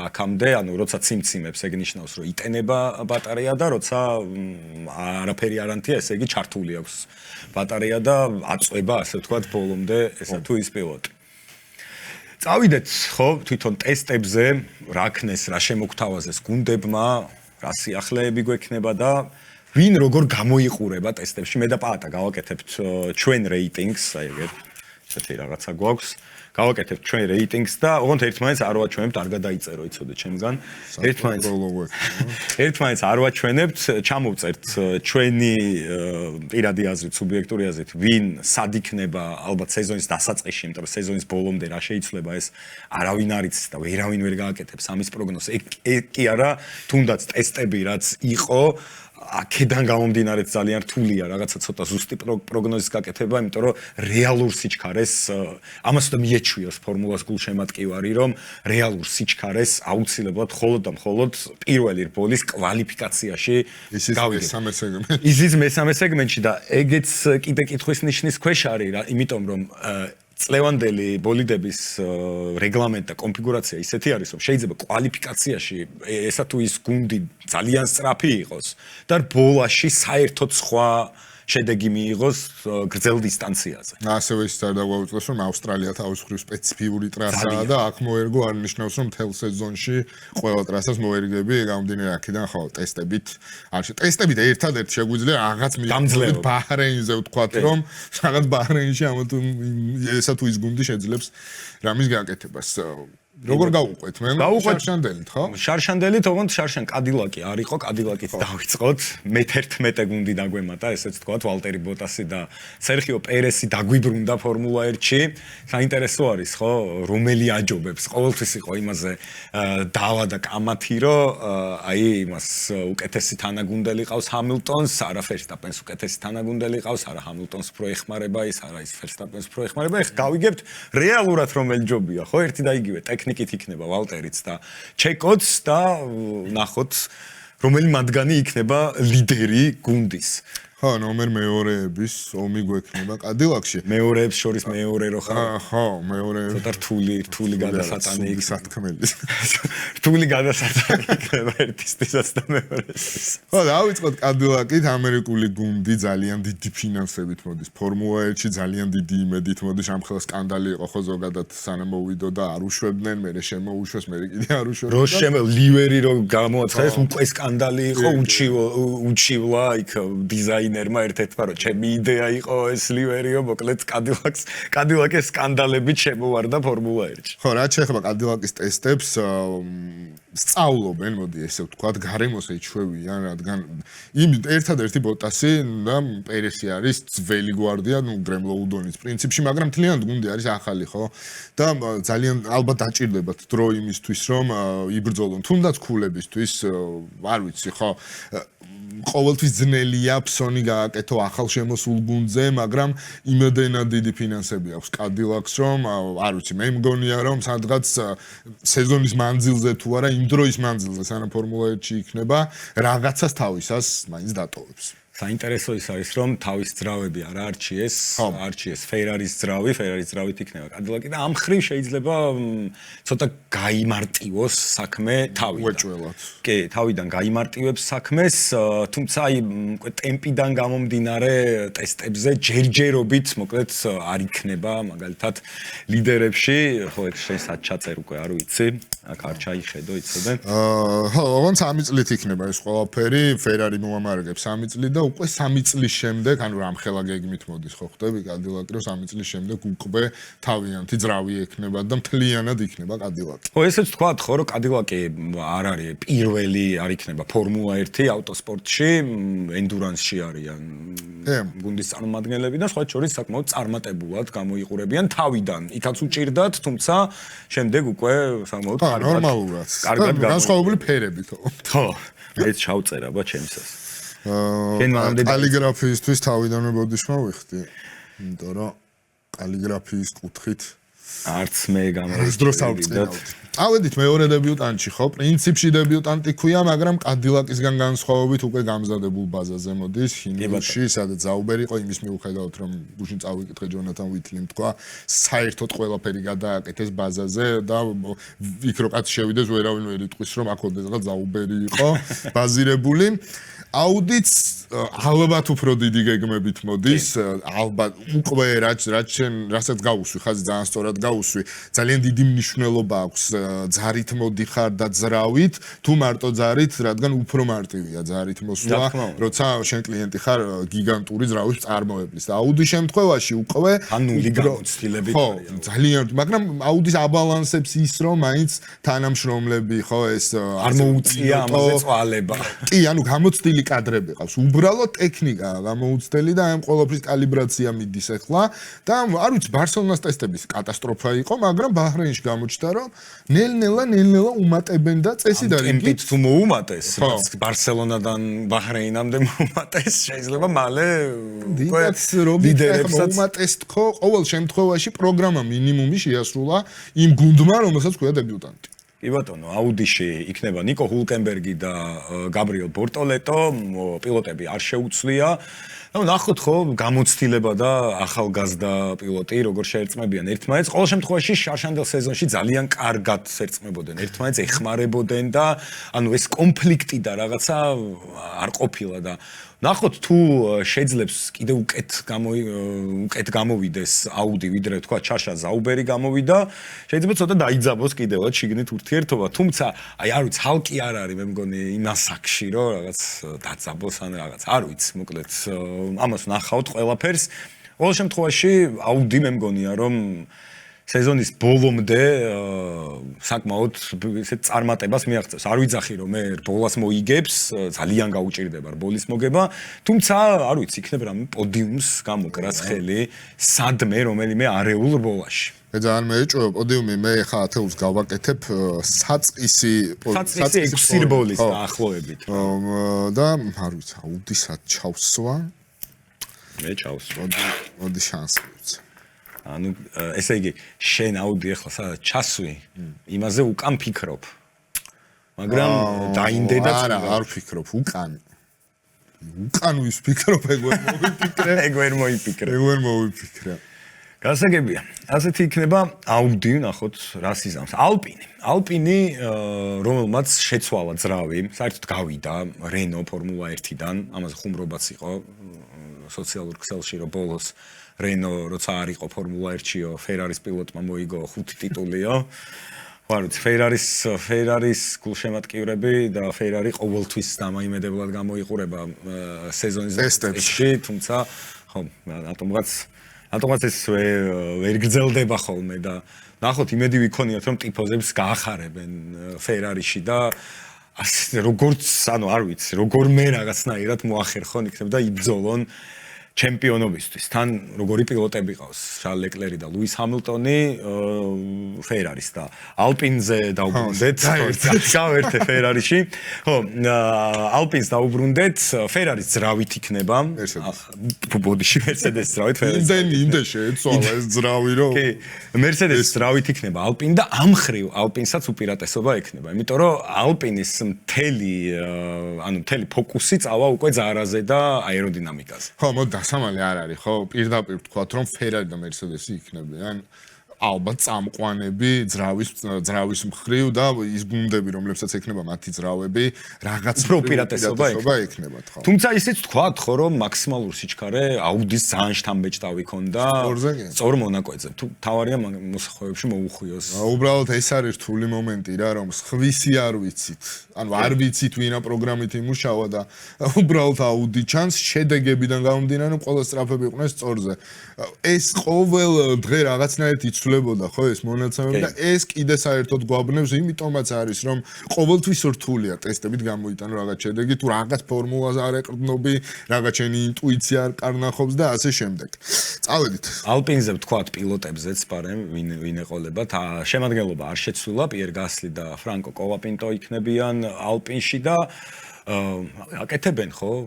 აქამდე ანუ როცა ციმციმებს ეგ ნიშნავს რომ იტენება ბატარეა და როცა არაფერი არ ანთია ესე იგი ჩართული აქვს ბატარეა და აწვება ასე ვთქვათ ბოლომდე ესა თუ ის პილოტი წავიდეთ ხო თვითონ ტესტებზე რა ქნეს რა შემოგთავაზეს გუნდებმა რა სიახლეები გვექნება და ვინ როგორ გამოიყურება ტესტებში მე და პაატა გავაკეთებთ ჩვენ რეიტინგს აი ეგეთ ესეთი რაღაცა გვაქვს გავაკეთებთ ჩვენ რეიტინგს და ოღონდ ერთმანეთს არ ვაჩვენებთ არ გადაიწერო იცოდე ჩემგან ერთმანეთს არ ვაჩვენებთ ჩამოვწერთ ჩვენი პირადი აზრით სუბიექტური აზრით ვინ სად იქნება ალბათ სეზონის დასაწყისში იმიტომ რომ სეზონის ბოლომდე რა შეიძლება ეს არავინ არ იცის და ვერავინ ვერ გააკეთებს ამის პროგნოზს ეგ კი არა თუნდაც ტესტები რაც იყო აქედან გამომდინარე ძალიან რთულია რაღაცა ცოტა ზუსტი პროგნოზის გაკეთება, იმიტომ რომ რეალურ სიჩქარეს ამას უნდა მიეჩვიოს ფორმულას გულშემატკივარი, რომ რეალურ სიჩქარეს აუცილებლად მხოლოდ და მხოლოდ პირველი რბოლის კვალიფიკაციაში გავიგებთ. ისიც მესამე სეგმენტში და ეგეც კიდე კითხვის ნიშნის ქვეშ არის რა, იმიტომ რომ წლევანდელი ბოლიდების რეგლამენტი და კონფიგურაცია ისეთი არის, რომ შეიძლება კვალიფიკაციაში ესა თუ ის გუნდი ძალიან სწრაფი იყოს და ბოლაში საერთოდ სხვა შედეგი მიიღოს გრძელ დისტანციაზე. ასევე ის არ დაგვაუწყდეს, რომ ავსტრალია თავის მხრივ სპეციფიური ტრასაა და აქ მოერგო არ ნიშნავს, რომ მთელ სეზონში ყველა ტრასას მოერგები, გამომდინარე აქედან ხო ტესტებით ტესტებით ერთადერთი შეგვიძლია რაღაც მიიღოთ ბაჰრეინზე ვთქვათ, რომ რაღაც ბაჰრეინში ამა თუ ესა თუ ის გუნდი შეძლებს რამის გაკეთებას. როგორ გავუყვეთ მე? შარშანდელით, ხო? შარშანდელით, ოღონდ შარშან კადილაკი არ იყო, კადილაკით დავიწყოთ. მე-11 გუნდი დაგვემატა, ესეც თქვათ, ვალტერი ბოტასი და სერხიო პერესი დაგვიბრუნდა ფორმულა 1-ში. საინტერესო არის, ხო? რომელი აჯობებს? ყოველთვის იყო იმაზე დავა და კამათი, რომ აი იმას უკეთესი თანაგუნდელი ყავს ჰამილტონს, არა ფერსტაპენს უკეთესი თანაგუნდელი ყავს, არა ჰამილტონს უფრო ეხმარება ის, არა ის ფერსტაპენს უფრო ეხმარება. ეხლა გავიგებთ რეალურად რომელი ჯობია, ხო? ერთი და იგივე ტექნიკით იქნება ვალტერიც და ჩეკოც და ნახოთ რომელი მათგანი იქნება ლიდერი გუნდის. ხო, ნომერ მეორეების ომი გვექნება კადილაკში. მეორეებს შორის მეორე რო ხარ. ხო, მეორე. ცოტა რთული გადასატანი იქნება. სათქმელი. რთული გადასატანი იქნება ერთისთვის და მეორესთვის. ხო, დავიწყოთ კადილაკით, ამერიკული გუნდი ძალიან დიდი ფინანსებით მოდის. ფორმულა 1-ში ძალიან დიდი იმედით მოდის, ამ ხელა სკანდალი იყო ხო ზოგადად სანამ მოვიდო და არ უშვებდნენ, მე შემოუშვეს, მე კიდე არ უშვებდნენ. ლივერი რო გამოაცხადეს, უკვე სკანდალი იყო, უჩივლა იქ დიზაინერმა ერთ-ერთმა რომ ჩემი იდეა იყო ეს ლივერიო, მოკლედ კადილაკის სკანდალებით შემოვარდა ფორმულა 1-ში. ხო, რაც შეეხება კადილაკის ტესტებს, სწავლობენ, მოდი ესე ვთქვათ, გარემოს ეჩვევიან, რადგან იმ ერთადერთი ბოტასი და პერესი არის ძველი გვარდია, გრემლოუდონის პრინციპში, მაგრამ მთლიანად გუნდი არის ახალი, ხო? და ძალიან ალბათ დაჭირდებათ დრო იმისთვის, რომ იბრძოლონ, თუნდაც ქულებისთვის, არ ვიცი, ხო? ყოველთვის ძნელია ფსონი გააკეთო ახალ შემოსულ გუნდზე, მაგრამ იმედენად დიდი ფინანსები აქვს კადილაკს, რომ არ ვიცი, მე მგონია, რომ სადღაც სეზონის მანძილზე თუ არა, იმ დროის მანძილზე, სანამ ფორმულა 1-ში იქნება, რაღაცას თავისას მაინც დატოვებს. საინტერესო ის არის, რომ თავის ძრავები არ არჩიეს ფერარის ძრავით იქნება კადილაკი და ამ ხრივ შეიძლება ცოტა გაიმარტივოს საქმე თავიდან. უეჭველად. კი, თავიდან გაიმარტივებს საქმეს, თუმცა აი ტემპიდან გამომდინარე ტესტებზე ჯერჯერობით, მოკლედ არ იქნება, მაგალითად ლიდერებში, ხო ეს შესაც ჩაწერ უკვე არ ვიცი, აქ არ ჩაიხედო იცოდე. ხო, ოღონდ 3 წლით იქნება ეს ყველაფერი, ფერარი მოამარაგებს 3 წლით და უკვე 3 წლის შემდეგ, ანუ რამხელა გეგმით მოდის, ხო ხვდები კადილაკი, რომ 3 წლის შემდეგ უკვე თავიანთი ძრავი ექნება და მთლიანად იქნება კადილაკი. ხო, ესეც თქვათ, ხო, რომ კადილაკი არ არის პირველი, არ იქნება ფორმულა 1 ავტოსპორტში, ენდურანსში არიან გუნდის წარმომადგენლები და სხვა შორის საკმაოდ წარმატებულად გამოიყურებიან თავიდან. იქაც უჭირდათ, თუმცა შემდეგ უკვე საკმაოდ ნორმალურად. განსხვავებული ფერებით, ხო. ეს ჩავწერა ბა ჩემსას. კალიგრაფიისთვის თავიდანვე ბოდიშმა ვიხდი. იმიტომ რომ კალიგრაფიის კუთხით არც მე ეს დროს ავწევდი. წავედით მეორე დებიუტანტში, ხო? პრინციპში დებიუტანტი ქვია, მაგრამ კადილაკისგან განსხვავებით უკვე გამზადებულ ბაზაზე მოდის, ჰინგლში, სადაც ზაუბერი იყო იმის მიუხედავად, რომ გუშინ წავიკითხე ჯონათან ვითლიმ თქვა, საერთოდ ყველაფერი გადააკეთეს ბაზაზე და იქ რო კაც შევიდეს, ვერავინ ვერ იტყვის, რომ აქ ოდესღაც ზაუბერი იყო ბაზირებული. აუდიც ალბათ უფრო დიდი გეგმებით მოდის, ალბათ უკვე რასაც გავუსვი, ხაზი ძალიან სწორად გავუსვი, ძალიან დიდი მნიშვნელობა აქვს ძარით მოდიხარ და ძრავით, თუ მარტო ძარით, რადგან უფრო მარტივია ძარით მოსვლა, როცა შენ კლიენტი ხარ გიგანტური ძრავის წარმოებლის და აუდის შემთხვევაში უკვე ნული გამოცდილებით არიან. ძალიან, მაგრამ აუდის აბალანსებს ის, რომ მაინც თანამშრომლები, ხო, ეს არ მოუწია ამაზე წვალება. კი, ანუ გამოცდილი კადრები ყავს. უბრალოდ ტექნიკაა გამოუცდელი და ამ ყოველფრის კალიბრაცია მიდის ახლა და არ ვიცი ბარსელონას ტესტების კატასტროფა იყო, მაგრამ ბაჰრეინში გამოჩნდა, რომ ნელ-ნელა უმატებენ და წესი და რიგი თუ მოუმატეს, რაც ბარსელონადან ბაჰრეინამდე მოუმატეს, შეიძლება მალე ლიდერებსაც მოუმატეს თქო, ყოველ შემთხვევაში პროგრამა მინიმუმი შეასრულა იმ გუნდმა, რომელსაც ქვია დებიუტანტი. კი ბატონო, აუდიში იქნება ნიკო ჰულკენბერგი და გაბრიელ ბორტოლეტო, პილოტები არ შეუცვლია. ანუ ნახოთ ხო, გამოცდილება და ახალგაზრდა პილოტი როგორ შეერწყმებიან ერთმანეთს. ყოველ შემთხვევაში შარშანდელ სეზონში ძალიან კარგად შეერწყმებოდნენ ერთმანეთს, ეხმარებოდნენ და ანუ ეს კონფლიქტი და რაღაცა არ ყოფილა და ნახოთ თუ შეძლებს კიდე უკეთ გამოვიდეს აუდი, ვიდრე თქვა ჩარშა ზაუბერი გამოვიდა, შეიძლება ცოტა დაიძაბოს კიდევაც შიგნით ურთიერთობა, თუმცა აი არ ვიცი, ჰალკი არ არის, მე მგონი იმ ასაკში, რომ რაღაც დაძაბოს ან რაღაც, არ ვიცი, მოკლედ ამას ნახავთ ყველაფერს. ყოველ შემთხვევაში აუდი მე მგონია, რომ სეზონის ბოლომდე საკმაოდ ისეთ წარმატებას მიაღწევს. არ ვიძახი რომ მე ბოლას მოიგებს, ძალიან გაუჭირდება ბოლის მოგება, თუმცა არ ვიცი, იქნება რამე პოდიუმს გამოკრას ხელი სადმე რომელიმე არეულ ბოლაში. ძალიან მეეჭვება პოდიუმი, მე ხა ათეულს გავაკეთებ საწყისი 6 ბოლის დაახლოებით. და არ ვიცი, აუდისაც ჩავსვა. მე ჩავსვა. მოდი შანსი ვიცი. ანუ ესე იგი შენ აუდი ახლა სადაც ჩასვი, იმაზე უკან ფიქრობ. მაგრამ დაინდე და არა, არ ფიქრობ, უკან. უკან ვიფიქრობ, ეგ ვერ მოვიფიქრე. ეგ ვერ მოიფიქრე. ეგ ვერ მოვიფიქრე. გასაგებია. ასეთი იქნება აუდი, ნახოთ რას იზამს. ალპინი, რომელმაც შეცვალა ძრავი, საერთოდ გავიდა რენო ფორმულა 1-დან, ამაზე ხუმრობაც იყო სოციალურ ქსელში, რომ ბოლოს რენო როცა არ იყო ფორმულა 1-იო, ფერარის პილოტმა მოიგო 5 ტიტულიო. ვართ ფერარის გულშემატკივრები და ფერარი ყოველთვის დამაიმედებლად გამოიყურება სეზონის დასაწყისში, თუმცა ხო, რატომღაც ეს ვერ გრძელდება ხოლმე და ნახოთ იმედი ვიქონიათ რომ ტიფოზებს გაახარებენ ფერარიში და როგორც არ ვიცი, როგორმე რაღაცნაირად მოახერხონ იქნებ და იბრძოლონ ჩემპიონობისთვის. თან როგორი პილოტები ყავს, შარლ ლეკლერი და ლუის ჰამილტონი ფერარის და ალპინზე დაუბრუნდეთ, გავერთე ფერარიში. ხო, ალპინს დაუბრუნდეთ, ფერარის ძრავით იქნება. ბოდიში მერცედესის ძრავით ფერარის. იმდენ შეეცვალა ეს ძრავი რომ. კი, მერცედესის ძრავით იქნება ალპინი და ამ ხრივ ალპინსაც უპირატესობა ექნება, იმიტომ რომ ალპინის მთელი ფოკუსი წავა უკვე ძარაზე და აეროდინამიკაზე. ხო, მოდი სამალი არ არის, ხო? პირდაპირ ვთქვათ, რომ ფერარი და მერცედესი იქნებიან ალბათ წამყვანები ძრავის მხრივ და ის გუნდები, რომლებსაც ექნება მათი ძრავები, რაღაც უპირატესობა ექნებათ, ხო? თუმცა ისიც ვთქვათ, ხო, რომ მაქსიმალურ სიჩქარე აუდის ძალიან შთამბეჭდავი ქონდა სწორ მონაკვეთზე. თუ თავარია მოსახვეებში მოუხვიოს. უბრალოდ ეს არის რთული მომენტი რა, რომ სხვისი არ ვიცით. ანუ არ ვიცით ვინა პროგრამით იმუშავა და უბრალოდ აუდი ჩანს შედეგებიდან გამომდინარე, ყველა სწრაფები იყვნენ სწორზე. ეს ყოველ დღე რაღაცნაირად იცვლებოდა, ხო, ეს მონაცემები და ეს კიდე საერთოდ გვაბნევს, იმიტომაც არის, რომ ყოველთვის რთულია ტესტებით გამოიტანო რაღაც შედეგი, თუ რაღაც ფორმულას არ ეყრდნობი, რაღაც შენი ინტუიცია არ კარნახობს და ასე შემდეგ. წავედით. ალპინზე ვთქვათ პილოტებზეც პარემ ვინ ეყოლებათ. შემადგენლობა არ შეცვლილა, პიერ გასლი და ფრანკო კოლაპინტო იქნებიან ალპინში და აკეთებენ ხო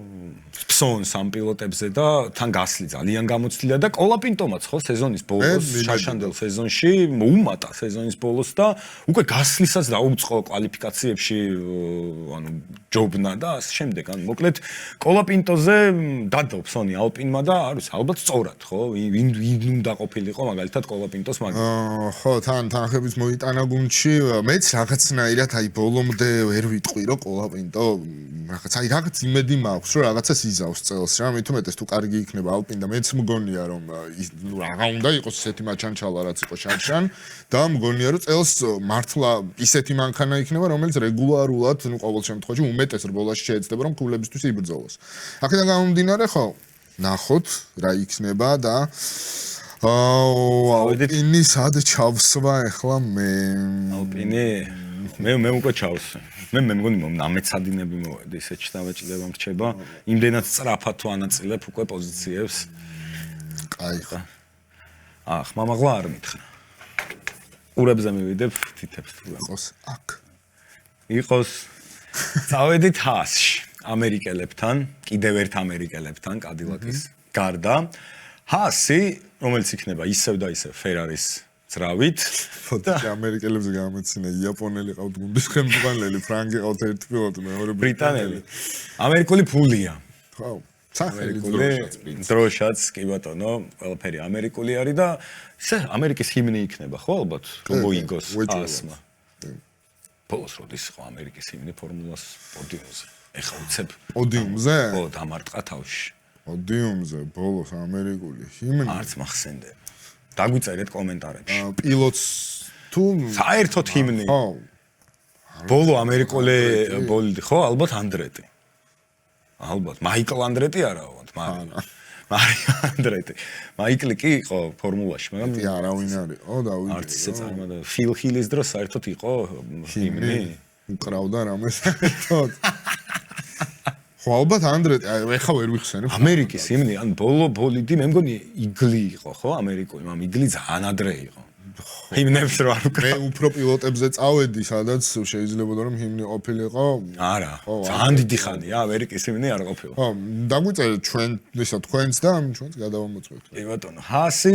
ფსონს ამ პილოტებზე და თან გასლი ძალიან გამოცდილია და კოლაპინტომაც ხო სეზონის ბოლოს შაშანდელ სეზონში მოუმატა სეზონის ბოლოს და უკვე გასლისაც დაუწყო კვალიფიკაციებში ანუ ჯობნა და ასე შემდეგ ანუ მოკლედ კოლაპინტოზე დადო ფსონი ალპინმა და არ ვიცი ალბათ სწორად ხო ვინ უნდა ყოფილიყო მაგალითად კოლაპინტოს მაგალითად ხო თან ხების მოიტანა გუნდში მეც რაღაცნაირად აი ბოლომდე ვერ ვიტყვი რომ კოლაპინტო რაღაც იმედი მაქვს რომ რაღაცას იზავს წელს რა მით უმეტეს თუ კარგი იქნება ალპინ და მეც მგონია რომ რაღა უნდა იყოს ისეთი მაჩანჩალა რაც იყო შარშან და მგონია რომ წელს მართლა ისეთი მანქანა იქნება რომელიც რეგულარულად ნუ ყოველ შემთხვევაში უმეტეს რბოლაში შეეცდება რომ ქულებისთვის იბრძოლოს აქედან გამომდინარე ხო ნახოთ რა იქნება და ალპინი სად ჩავსვა ახლა მე ალპინი მე უკვე ჩავსვე მე მგონი ამეცადინები მოვედი ისეთ შთამბეჭდება მრჩება იმდენად სწრაფად თუ ანაწილებ უკვე პოზიციებს კაი ხო ხმამაღლა არ მითხრა ყურებზე მივიდებ თითებს თუ იყოს აქ იყოს წავედით ჰაასში ამერიკელებთან კიდევ ერთ ამერიკელებთან კადილაკის გარდა ჰაასი რომელიც იქნება ისევ და ისევ ფერარის ძრავით და ამერიკელებს გამეცინა იაპონელი ყავთ გუნდის ხელმძღვანელი ფრანგი ყავთ ერთი პილოტი მეორე ბრიტანელი ამერიკული ფულია ხო სახელი დროშაც კი ბატონო ყველაფერი ამერიკული არის და ისე ამერიკის ჰიმნი იქნება ხო ალბათ რომ მოიგოს ასმა ბოლოს როდის იყო ამერიკის ჰიმნი ფორმულას პოდიუმზე ეხლა უცებ პოდიუმზე ხო დამარტყა თავში პოდიუმზე ბოლოს ამერიკული ჰიმნი არც მახსენდება დაგვიწერეთ კომენტარებში. პილოტს თუ საერთოდ ჰიმნი. ხო. ბოლო ამერიკული ბოლდი ხო, ალბათ ანდრეტი. ალბათ მაიკლ ანდრეტი არავად, მაგრამ andrete. მაიკლი კი იყო ფორმულაში, მაგრამ კი არავინ არის. ო დავიწყე. არც ისე წარმოდა. ფილ ჰილის დროს საერთოდ იყო ჰიმნი. უკრავდა რამე საერთოდ. ხო ალბათ ანდრეტი, ეხა ვერ ვიხსენებ. ამერიკის ჰიმნი, ან ბოლო ბოლიდი, მე მგონი იგლი იყო, ხო, ამერიკული, მაგრამ იგლი ძალიან ადრე იყო. ჰიმნებს რო არ უკრავ. მე უფრო პილოტებზე წავედი, სადაც შეიძლება რომ ჰიმნი ყოფილიყო. არა, ძალიან დიდი ხანია, ამერიკის ჰიმნი არ ყოფილა. ხო, დაგვიწერეთ ჩვენ, ისა თქვენს და ჩვენს გადავამოწმოთ. კი ბატონო, ჰაასი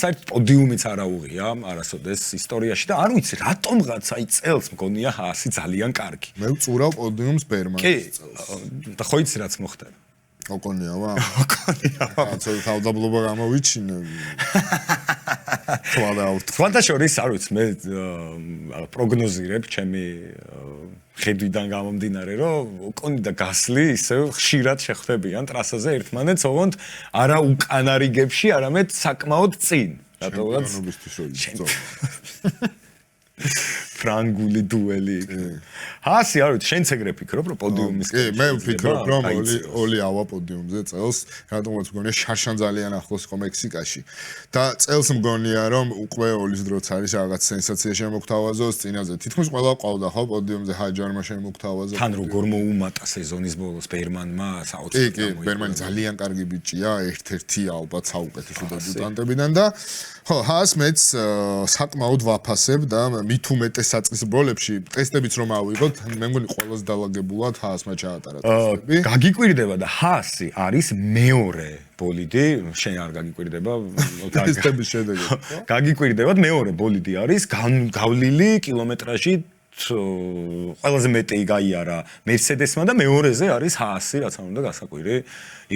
საერთოდ პოდიუმიც არ აუღია, არასოდეს ისტორიაში და არ ვიცი, რატომღაც აი წელს მგონია ჰაასი ძალიან კარგი. მე ვწურავ პოდიუმს ბერმანის წელს. კი, და ხო იცი რაც მოხდა. ოკონია ვა? ოკონია. ცოტა თავდაბლობა გამოვიჩინე. სხვათა შორის არ ვიცი მე პროგნოზირებ ჩემი ხედვიდან გამომდინარე რომ ოკონი და გასლი ისევ ხშირად შეხვდებიან ტრასაზე ერთმანეთს ოღონდ არა უკან რიგებში არამედ საკმაოდ წინ რატომაც ფრანგული დუელი ჰასი არ ვიცი შენ ეგრე ფიქრობ რომ პოდიუმის კი მე ვფიქრობ რომ ოლი ავა პოდიუმზე წელს რატომაც მგონია შარშან ძალიან ახლოს იყო მექსიკაში და წელს მგონია რომ უკვე ოლის დროც არის რაღაც სენსაცია შემოგთავაზოს წინაზე თითქმის ყველა ყავდა ხო პოდიუმზე ჰაჯარმა შემოგთავაზა თან როგორ მოუმატა სეზონის ბოლოს ბერმანმა საოცრად კი ბერმანი ძალიან კარგი ბიჭია ერთ-ერთი ალბათ საუკეთესო დებიუტანტებიდან და ხო ჰას მეც საკმაოდ ვაფასებ და მით უმეტეს საწყის როლებში ტესტებიც რომ ავიღოთ მე მგონი ყველაზე დალაგებულად ჰასმა ჩაატარა ტესტები გაგიკვირდება და ჰასი არის მეორე ბოლიდი შენ არ გაგიკვირდება ტესტების შედეგი გაგიკვირდებათ მეორე ბოლიდი არის გავლილი კილომეტრაჟი ყველაზე მეტი გაიარა მერსედესმა და მეორეზე არის ჰასი რაც არ უნდა გასაკვირი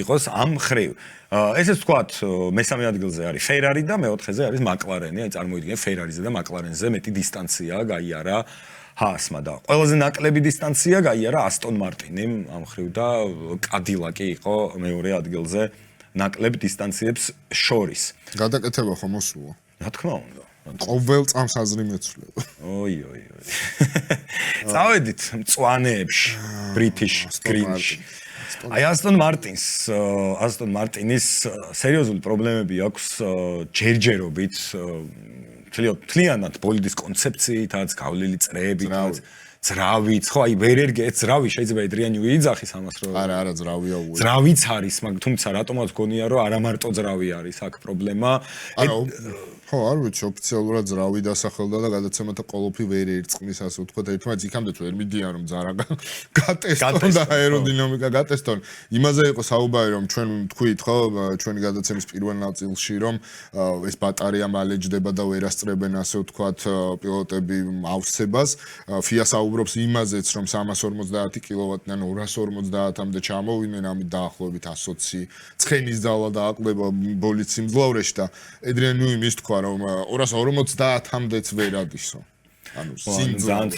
იყოს ამ ხრივ ესეც ვთქვათ მესამე ადგილზე არის ფერარი და მეოთხეზე არის მაკლარენი აი წარმოიდგინე ფერარიზე და მაკლარენზე მეტი დისტანცია გაიარა ჰასმა და ყველაზე ნაკლები დისტანცია გაიარა ასტონ მარტინიმ ამ ხრივ და კადილაკი იყო მეორე ადგილზე ნაკლებ დისტანციებს შორის გადაკეთება ხომ მოსულა რა თქმა უნდა ყოველ წამს აზრი მეცვლება. ოი. წავედით მწვანეებში, ბრიტიშ გრინში. აი ასტონ მარტინის სერიოზული პრობლემები აქვს ჯერჯერობით, თლიანად ბოლიდის კონცეფციითაც, გავლილი წრეებით, ძრავით, ხო, აი ვერ ერგეთ ძრავი შეიძლება ედრიან ნიუი იძახის ამას რომ არა ძრავია უე. ძრავიც არის, მაგრამ თუმცა რატომაც გონია რომ არა მარტო ძრავი არის აქ პრობლემა. ხო, არ ვიცი, ოფიციალურად ძრავი დასახელდა და გადაცემათა ყოლოფი ვერ ერწყმის, ასე ვთქვათ, ერთმანეთს იქამდე ვერ მიდიან რომ ძარა გატესტონ და აეროდინამიკა გატესტონ. იმაზე იყო საუბარი რომ ჩვენ თქვით, ხო, ჩვენი გადაცემის პირველ ნაწილში რომ ეს ბატარეა მალეჯდება და ვერ ასწრებენ, ასე ვთქვათ, პილოტები ავსებას. FIA საუბრობს იმაზეც რომ 350 კილოვატიდან 250-მდე ჩამოვიდნენ, ამით დაახლოებით 120 ცხენის ძალა დააკლდება ბოლით სიმძლავრეში და ედრიან ნიუიმ ის თქვა რომ 250-მდეც ვერ ადისო. ანუ ძალიან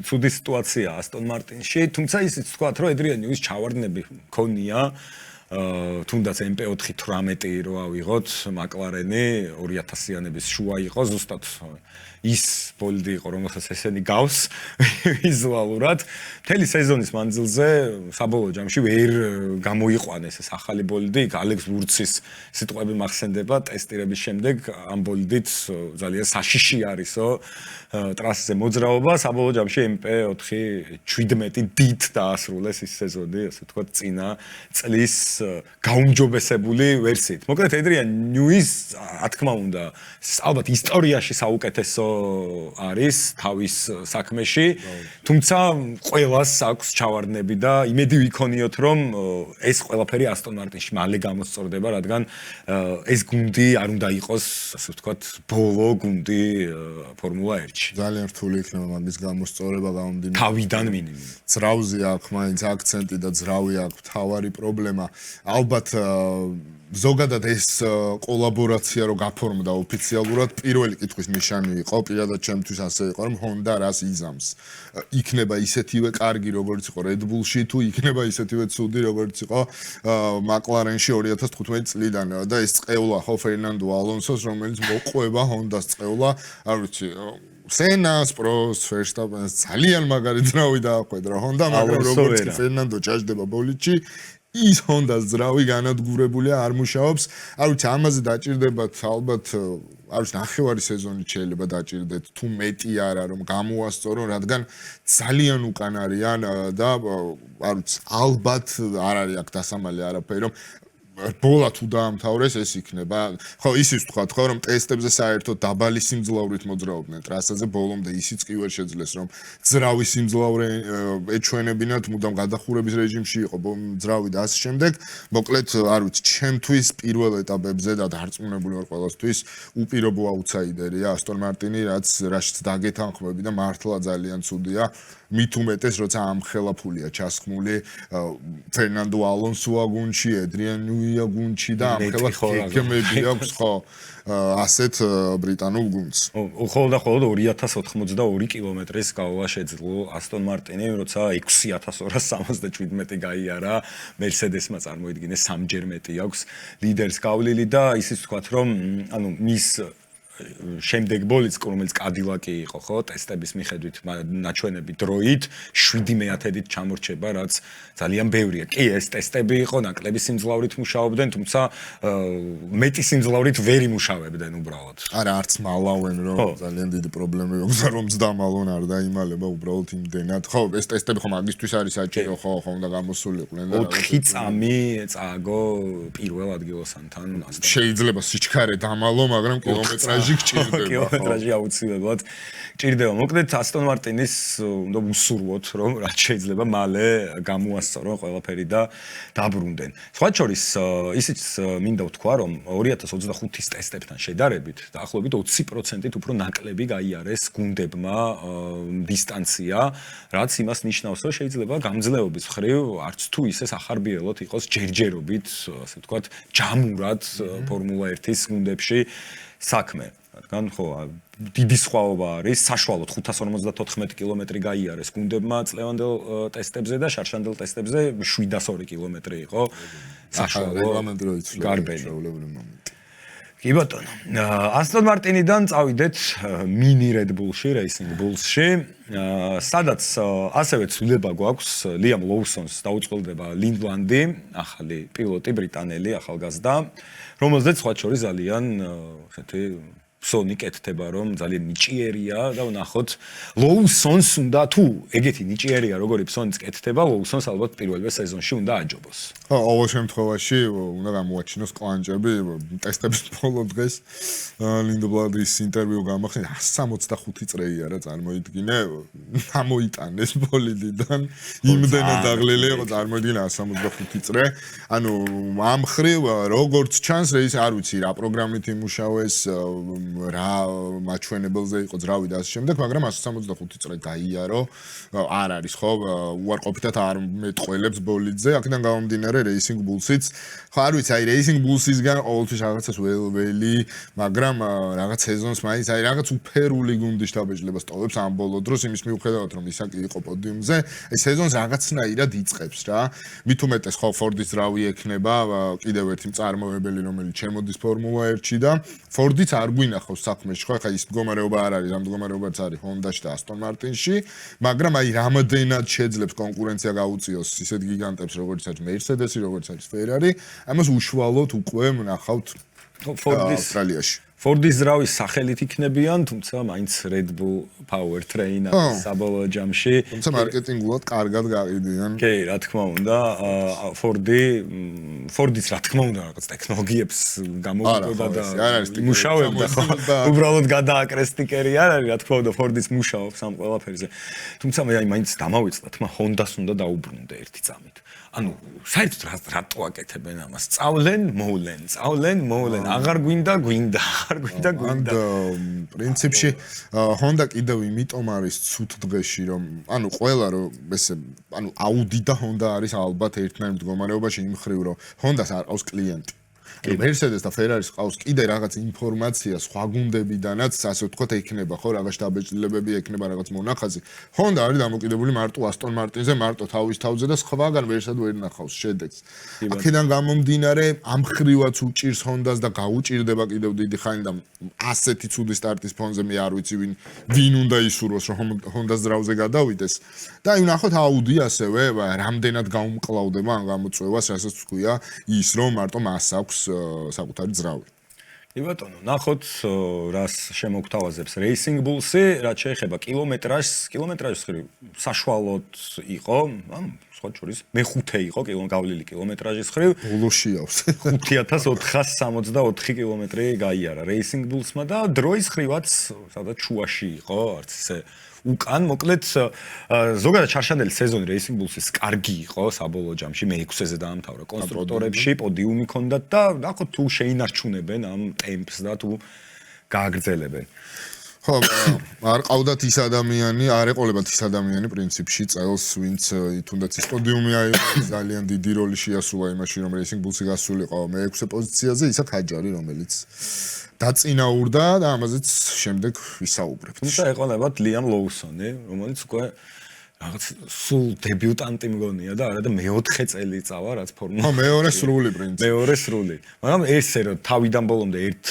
ცუდი სიტუაცია ასტონ მარტინში, თუმცა ისიც თქვა რომ ედრიან ნიუის ჩავარდნები მქონია თუნდაც MP4 18 რო ავიღოთ მაკლარენი 2000-იანების შუა იყო ზუსტად ის ბოლდი იყო რომელსაც ესენი გავს ვიზუალურად მთელი სეზონის მანძილზე საბოლოო ჯამში ვერ გამოიყვანეს ეს ახალი ბოლდი ალექს ვურცის სიტყვები მახსენდება ტესტირების შემდეგ ამ ბოლდით ძალიან საშიში არისო ტრასზე მოძრაობა საბოლოო ჯამში MP4 17 დიდ დაასრულეს ის სეზონი ასე ვთქვათ წინა წლის გაუმჯობესებული ვერსიით. მოკლედ ედრიან ნიუის რა თქმა უნდა ალბათ ისტორიაში საუკეთესო არის თავის საქმეში, თუმცა ყველას აქვს ჩავარდნები და იმედი ვიქონიოთ რომ ეს ყველაფერი ასტონ მარტინში მალე გამოსწორდება, რადგან ეს გუნდი არ უნდა იყოს, ასე ვთქვათ, ბოლო გუნდი ფორმულა 1-ში. ძალიან რთული იქნება მაგის გამოსწორება გამომდინარე. თავიდან მინიმუმ. ძრავზე აქვს მაინც აქცენტი და ძრავი აქვს თავარი პრობლემა. ალბათ ზოგადად ეს კოლაბორაცია რო გაფორმდა ოფიციალურად პირველი კითხვის ნიშანი იყო პირადად ჩემთვის ასე იყო რომ Honda რას იზამს იქნება ისეთივე კარგი როგორც იყო Red Bull-ში თუ იქნება ისეთივე ცუდი როგორც იყო McLaren-ში 2015 წლიდან და ეს წეულა ხო ფერნანდო ალონსოს რომელიც მოყვება Honda-ს წეულა არ ვიცი სენას პროს Verstappen-ს ძალიან მაგარი ძრავი დაახვედრა Honda მაგრამ როგორც ფერნანდო ჭაჟდება ბოლიდში ის Honda-ს ძრავი განადგურებულია არ მუშაობს. არ ვიცი, ამაზე დაჭირდებათ ალბათ, არ ვიცი, ნახევარი სეზონი შეიძლება დაჭირდეთ, თუ მეტი არა, რომ გამოასწორონ, რადგან ძალიან უკან არიან და არ ვიცი, ალბათ არ არის აქ დასამალი არაფერი, რომ ბოლა თუ დაამთავრეს ეს იქნება. ხო, ისიც ვთქვათ, ხო, რომ ტესტებზე საერთოდ დაბალი სიმძლავრით მოძრაობდნენ ტრასაზე ბოლომდე ისიც კი ვერ შეძლეს, რომ ძრავი სიმძლავრე ეჩვენებინათ, მუდამ გადახურების რეჟიმში იყო ძრავი და ასე შემდეგ. მოკლედ, არ ვიცი, ჩემთვის პირველ ეტაპებზე და დარწმუნებული ვარ ყველასთვის უპირობო აუთსაიდერია ასტონ მარტინი, რაშიც დაგეთანხმები და მართლა ძალიან ცუდია. მით უმეტეს, როცა ამ ხელაფულია ჩასხმული ფერნანდო ალონსოა გუნდში, ედრიან ნუია გუნდში და ამ ხელაფიგმები აქვს, ხო, ასეთ ბრიტანულ გუნდს. ხოლმე და ხოლმე 2082 კილომეტრის გავლა შეძლო ასტონ მარტინი, როცა 6217 გაიარა, მერსედესმა წარმოიდგინეს სამჯერ მეტი აქვს ლიდერს გავლილი და ისიც ვთქვათ, რომ ანუ მის შემდეგ ბოლიც, რომელიც კადილაკი იყო, ხო, ტესტების მიხედვით, ნაჩვენები დროით 7/10-ით ჩამორჩება, რაც ძალიან ბევრია. კი, ეს ტესტები იყო, ნაკლები სიმძლავრით მუშაობდნენ, თუმცა მეტი სიმძლავრით ვერ იმუშავებდნენ უბრალოდ. არა, არც მალავენ, რომ ძალიან დიდი პრობლემები აქვს, რომ მძდამალონ არ დაიმალება უბრალოდ იმდენად. ხო, ეს ტესტები ხო მაგისთვის არის საჭირო, ხო, უნდა გამოსულიყვნენ და 4 წამი წააგო პირველ ადგილოსანთან. შეიძლება სიჩქარე დამალო, მაგრამ კილომეტრაჟი კილომეტრაჟი აუცილებლად ჭირდება. მოკლედ ასტონ მარტინის უნდა უსურვოთ, რომ რაც შეიძლება მალე გამოასწორონ ყველაფერი და დაბრუნდნენ. სხვა შორის ისიც მინდა ვთქვა, რომ 2025-ის ტესტებთან შედარებით დაახლოებით 20%-ით უფრო ნაკლები გაიარეს გუნდებმა დისტანცია, რაც იმას ნიშნავს, რომ შეიძლება გამძლეობის მხრივ არც თუ ისე სახარბიელოდ იყოს ჯერჯერობით, ასე ვთქვათ, ჯამურად ფორმულა 1-ის გუნდებში საქმე. რადგან ხო, დიდი სხვაობა არის, საშუალოდ 554 კილომეტრი გაიარეს გუნდებმა წლევანდელ ტესტებზე და შარშანდელ ტესტებზე 702 კილომეტრი იყო საშუალო გარბენი. კი ბატონო, ასტონ მარტინიდან წავიდეთ mini Red Bull-ში, Racing Bulls-ში, სადაც ასევე ცვლილება გვაქვს Liam Lawson's დაუწყვილდება ლინდლანდი, ახალი პილოტი, ბრიტანელი, ახალგაზრდა, რომელზეც სხვა შორის ძალიან ესეთი სონი კეთდება, რომ ძალიან ნიჭიერია და ვნახოთ ლოუსონს უნდა თუ ეგეთი ნიჭიერია, როგორი ფსონიც კეთდება, ლოუსონს ალბათ პირველ სეზონში უნდა აჯობოს. ხო, ყოველ შემთხვევაში უნდა გამოაჩინოს კლანჭები, ტესტების ბოლო დღეს ლინდბლადის ინტერვიუ გამახსენე 165 წრეია რა წარმოიდგინე, ამოიტანეს ბოლიდიდან, იმდენად დაღლილი იყო წარმოიდგინე 165 წრე. ანუ ამ ხრივ როგორც ჩანს, ეს არ ვიცი რა პროგრამით იმუშავეს, რა მაჩვენებელზე იყო ძრავი და ასე შემდეგ, მაგრამ 165 წრე გაიარო, არ არის ხო, უარყოფითად არ მეტყველებს ბოლიდზე, აქედან გამომდინარე Racing Bulls-იც, ხო არ ვიცი, აი Racing Bulls-ისგან ყოველთვის რაღაცას ველველი, მაგრამ რაღაც სეზონს მაინც აი რაღაც უფერული გუნდის შტაბეჭდილებას ტოვებს ამ ბოლო დროს, იმის მიუხედავად რომ ისაკი იყო პოდიუმზე, ეს სეზონს რაღაცნაირად იწყებს რა. მით უმეტეს ხო Ford-ის ძრავი ექნება, კიდევ ერთი მწარმოებელი, რომელიც შემოდის ფორმულა 1-ში და Ford-იც არ გვინახავს საქმეში, ხო, ხა ის მდგომარეობა არ არის, ამ მდგომარეობაც არის Honda-ში და Aston Martin-ში, მაგრამ აი რამდენად შეძლებს კონკურენცია გაუწიოს ისეთ გიგანტებს, როგორც არის Mercedes-ი, როგორც არის Ferrari, ამას უშუალოდ უკვე ვნახავთ ავსტრალიაში. Ford-ის ძრავის სახელით იქნებიან, თუმცა მაინც Red Bull Powertrain არის საბოლოო ჯამში. თუმცა მარკეტინგულად კარგად გაყიდიან. კი, რა თქმა უნდა, Ford-ის რა თქმა უნდა რაღაც ტექნოლოგიებს გამოვიყოდა და მუშაობდა ხო? უბრალოდ გადააკრეს სტიკერი არ არის, რა თქმა უნდა, Ford-ის მუშაობს ამ ყველაფერზე. თუმცა მე აი მაინც დამავიწყდა, თმა Honda-ს უნდა დაუბრუნდა ერთი წამით. ანუ საერთოდ რატო აკეთებენ ამას? სწავლენ, მოვლენ, აღარ გვინდა, აღარ გვინდა. პრინციპში Honda კიდევ იმიტომ არის ცუდ დღეში, რომ ანუ ყველა რომ ესე ანუ Audi და Honda არის ალბათ ერთნაირ მდგომარეობაში იმ ხრივ, რომ Honda-ს არ ყავს კლიენტი. Mercedes და Ferrari-ს ყავს კიდე რაღაც ინფორმაცია სხვა გუნდებიდანაც, ასე ვთქვათ, ექნება ხო, რაღაც შტაბეჭდილებები ექნება, რაღაც მონახაზი. Honda არის დამოკიდებული მარტო Aston Martin-ზე, მარტო თავის თავზე და სხვაგან ვერსად ვერ ნახავს შედეგს. აქედან გამომდინარე, ამ ხრივაც უჭირს Honda-ს და გაუჭირდება კიდევ დიდი ხანი და ასეთი ცუდი სტარტის ფონზე მე არ ვიცი ვინ უნდა ისურვოს, რომ Honda-ს ძრავზე გადავიდეს. და აი ვნახოთ Audi ასევე რამდენად გაუმკლავდება ამ გამოწვევას, რასაც ვთქვია, ის რომ მარტო მას აქვს საკუთარი ძრავი. კი ბატონო, ნახოთ რას შემოგთავაზებს Racing Bulls-ი, რაც შეეხება კილომეტრაჟს ხრივ საშუალოდ იყო, ანუ სხვა შორის მეხუთე იყო გავლილი კილომეტრაჟის ხრივ. ბოლოში აქვს 5464 კილომეტრი გაიარა Racing Bulls-მა და დროის ხრივაც სადაც შუაში იყო, არც ისე უკან, მოკლედ ზოგადად ჩარშანდელი სეზონი Racing Bulls-ის კარგი იყო საბოლოო ჯამში, მე-6-ზე დაამთავრა კონსტრუქტორებში, პოდიუმი ჰქონდათ და ნახოთ თუ შეინარჩუნებენ ამ ტემპს და თუ გააგრძელებენ. ხო, არ ყავდათ ის ადამიანი, არ ეყოლებათ ის ადამიანი პრინციპში წელს, ვინც თუნდაც ის პოდიუმი აიღო, ძალიან დიდი როლი შეასრულა იმაში, რომ Racing Bulls-ი გასულიყო მე-6 პოზიციაზე, ისაკ ჰაჯარი, რომელიც დაწინაურდა და ამაზეც შემდეგ ვისაუბრებთ. თუმცა ეყოლებათ Liam Lawson-ი, რომელიც უკვე რაღაც სულ დებიუტანტი მგონია და არა და მე-4 წელი წავა, რაც ფორმულა. ხო, მეორე სრული პრინციპი. მეორე სრული. მაგრამ ესე რომ თავიდან ბოლომდე ერთ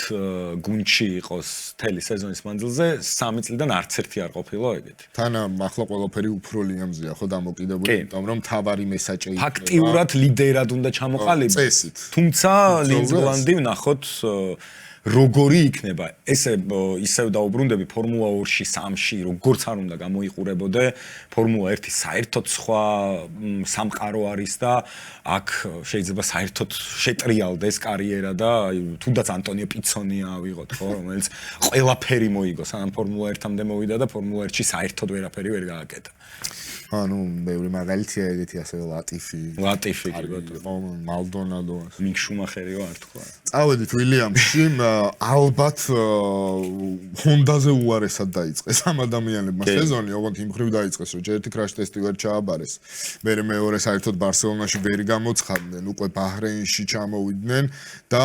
გუნდში იყოს მთელი სეზონის მანძილზე, 3 წლიდან არც ერთი არ ყოფილა ეგეთი. თან ახლა ყველაფერი უფრო Liam-ზეა, ხო, დამოკიდებული, იმიტომ რომ თავარი მესაჭე იქნება. ფაქტიურად ლიდერად უნდა ჩამოყალიბდეს. წესით. თუმცა ლინზლანდი ვნახოთ როგორი იქნება. ისევ დაუბრუნდები ფორმულა 2-ში, 3-ში, როგორც არ უნდა გამოიყურებოდე, ფორმულა 1 საერთოდ სხვა სამყარო არის და აქ შეიძლება საერთოდ შეტრიალდეს კარიერა და თუნდაც ანტონიო პიცონია ავიღოთ, ხო, რომელიც ყველაფერი მოიგო, სანამ ფორმულა 1-მდე მოვიდა და ფორმულა 1-ში საერთოდ ვერაფერი ვერ გააკეთა. ანუ ბევრი მაგალითია ეგეთი ასე ლატიფი კი ბატონო. მალდონადო მიკ შუმახერი ვარ თქვა. წავედით ვილიამში, ალბათ ჰონდაზე უარესად დაიწყეს ამ ადამიანებმა სეზონი, ოღონდ იმ ხრივ დაიწყეს, რომ ჯერ ერთი crash test-ი ვერ ჩააბარეს. მეორე საერთოდ ბარსელონაში ვერ გამოცხადდნენ, უკვე ბაჰრეინში ჩამოვიდნენ და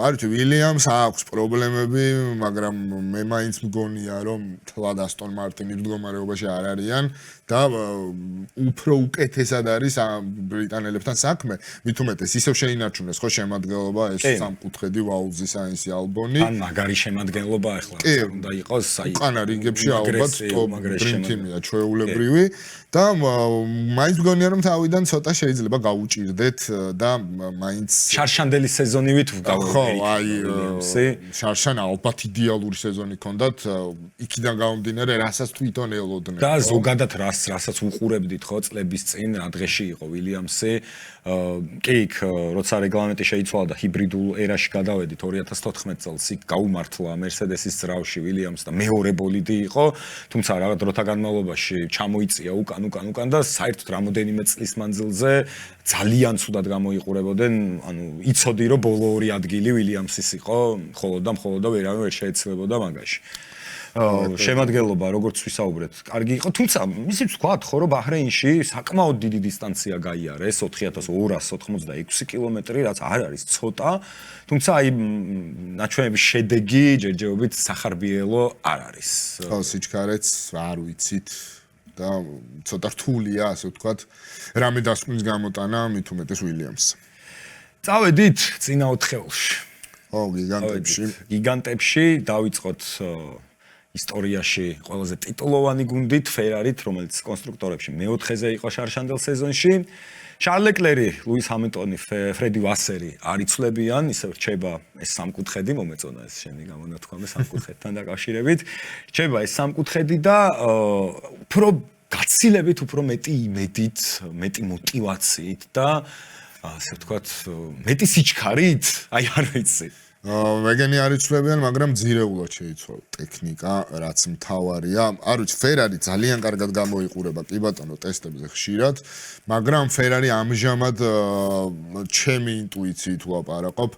არ ვიცი, ვილიამს აქვს პრობლემები, მაგრამ მე მაინც მგონია, რომ თლად ასტონ მარტინის მდგომარეობაში არ არიან და უფრო უკეთესად არის ბრიტანელებთან საქმე, მით უმეტეს ისევ შეინარჩუნეს ხო შემადგენლობა ეს სამკუთხედი ვაუზი საინსი ალბონი. ან მაგარი შემადგენლობა ახლა უნდა იყოს, აი უკანა რიგებში ალბათ ტოპ ბრინთიმია ჩვეულებრივი და მაინც მგონია რომ თავიდან ცოტა შეიძლება გაუჭირდეთ და მაინც შარშანდელი სეზონივით ხო, აი შარშან ალბათ იდეალური სეზონი ჰქონდათ, იქიდან გამომდინარე რასაც თვითონ ელოდნენ. და ზოგადად რასაც უყურებდით ხო წლების წინ რა დღეში იყო ვილიამსი კი იქ როცა რეგლამენტი შეიცვალა და ჰიბრიდულ ერაში გადავედით 2014 წელს იქ გაუმართლა მერსედესის ძრავში ვილიამს და მეორე ბოლიდი იყო თუმცა რაღაც დროთა განმავლობაში ჩამოიწია უკან და საერთოდ რამოდენიმე წლის მანძილზე ძალიან ცუდად გამოიყურებოდნენ ანუ იცოდი რომ ბოლო ორი ადგილი ვილიამსის იყო მხოლოდ და ვერავინ ვერ შეეცვლებოდა მაგაში შემადგენლობა როგორც ვისაუბრეთ, კარგი იყო, თუმცა ისიც ვთქვათ, ხო რომ ბაჰრეინში საკმაოდ დიდი დისტანცია გაიარეს 4286 კილომეტრი, რაც არ არის ცოტა, თუმცა აი ნაჩვენების შედეგი ჯერჯერობით სახარბიელო არ არის. ხო, სიჩქარეც არ ვიცით და ცოტა რთულია, ასე ვთქვათ, რამე დასკვნის გამოტანა მით უმეტეს ვილიამს. წავედით წინა ოთხეულში. ხო, გიგანტებში დავიწყოთ ისტორიაში ყველაზე ტიტულოვანი გუნდით Ferrari-თ, რომელიც კონსტრუქტორებში მე-4-ზე იყო შარშანდელ სეზონში. შარლ ლეკლერი, ლუის ჰამილტონი, ფრედი ვასერი არ იცვლებიან, ისევ რჩება ეს სამკუთხედი, მომეწონა ეს შენი გამონათქვამი სამკუთხედთან დაკავშირებით. რჩება ეს სამკუთხედი და უფრო გაცილებით, უფრო მეტი იმედით, მეტი мотивაციით და ასე ვთქვათ, მეტი სიჩქარით, აი არ ვიცი. ვეგენი არ იცვლებიან, მაგრამ ძირეულად შეიცვალა ტექნიკა, რაც მთავარია. არ ვიცი, Ferrari ძალიან კარგად გამოიყურება, კი ბატონო, ტესტებზე ხშირად, მაგრამ Ferrari ამჟამად ჩემი ინტუიციით ვაპარაკობ,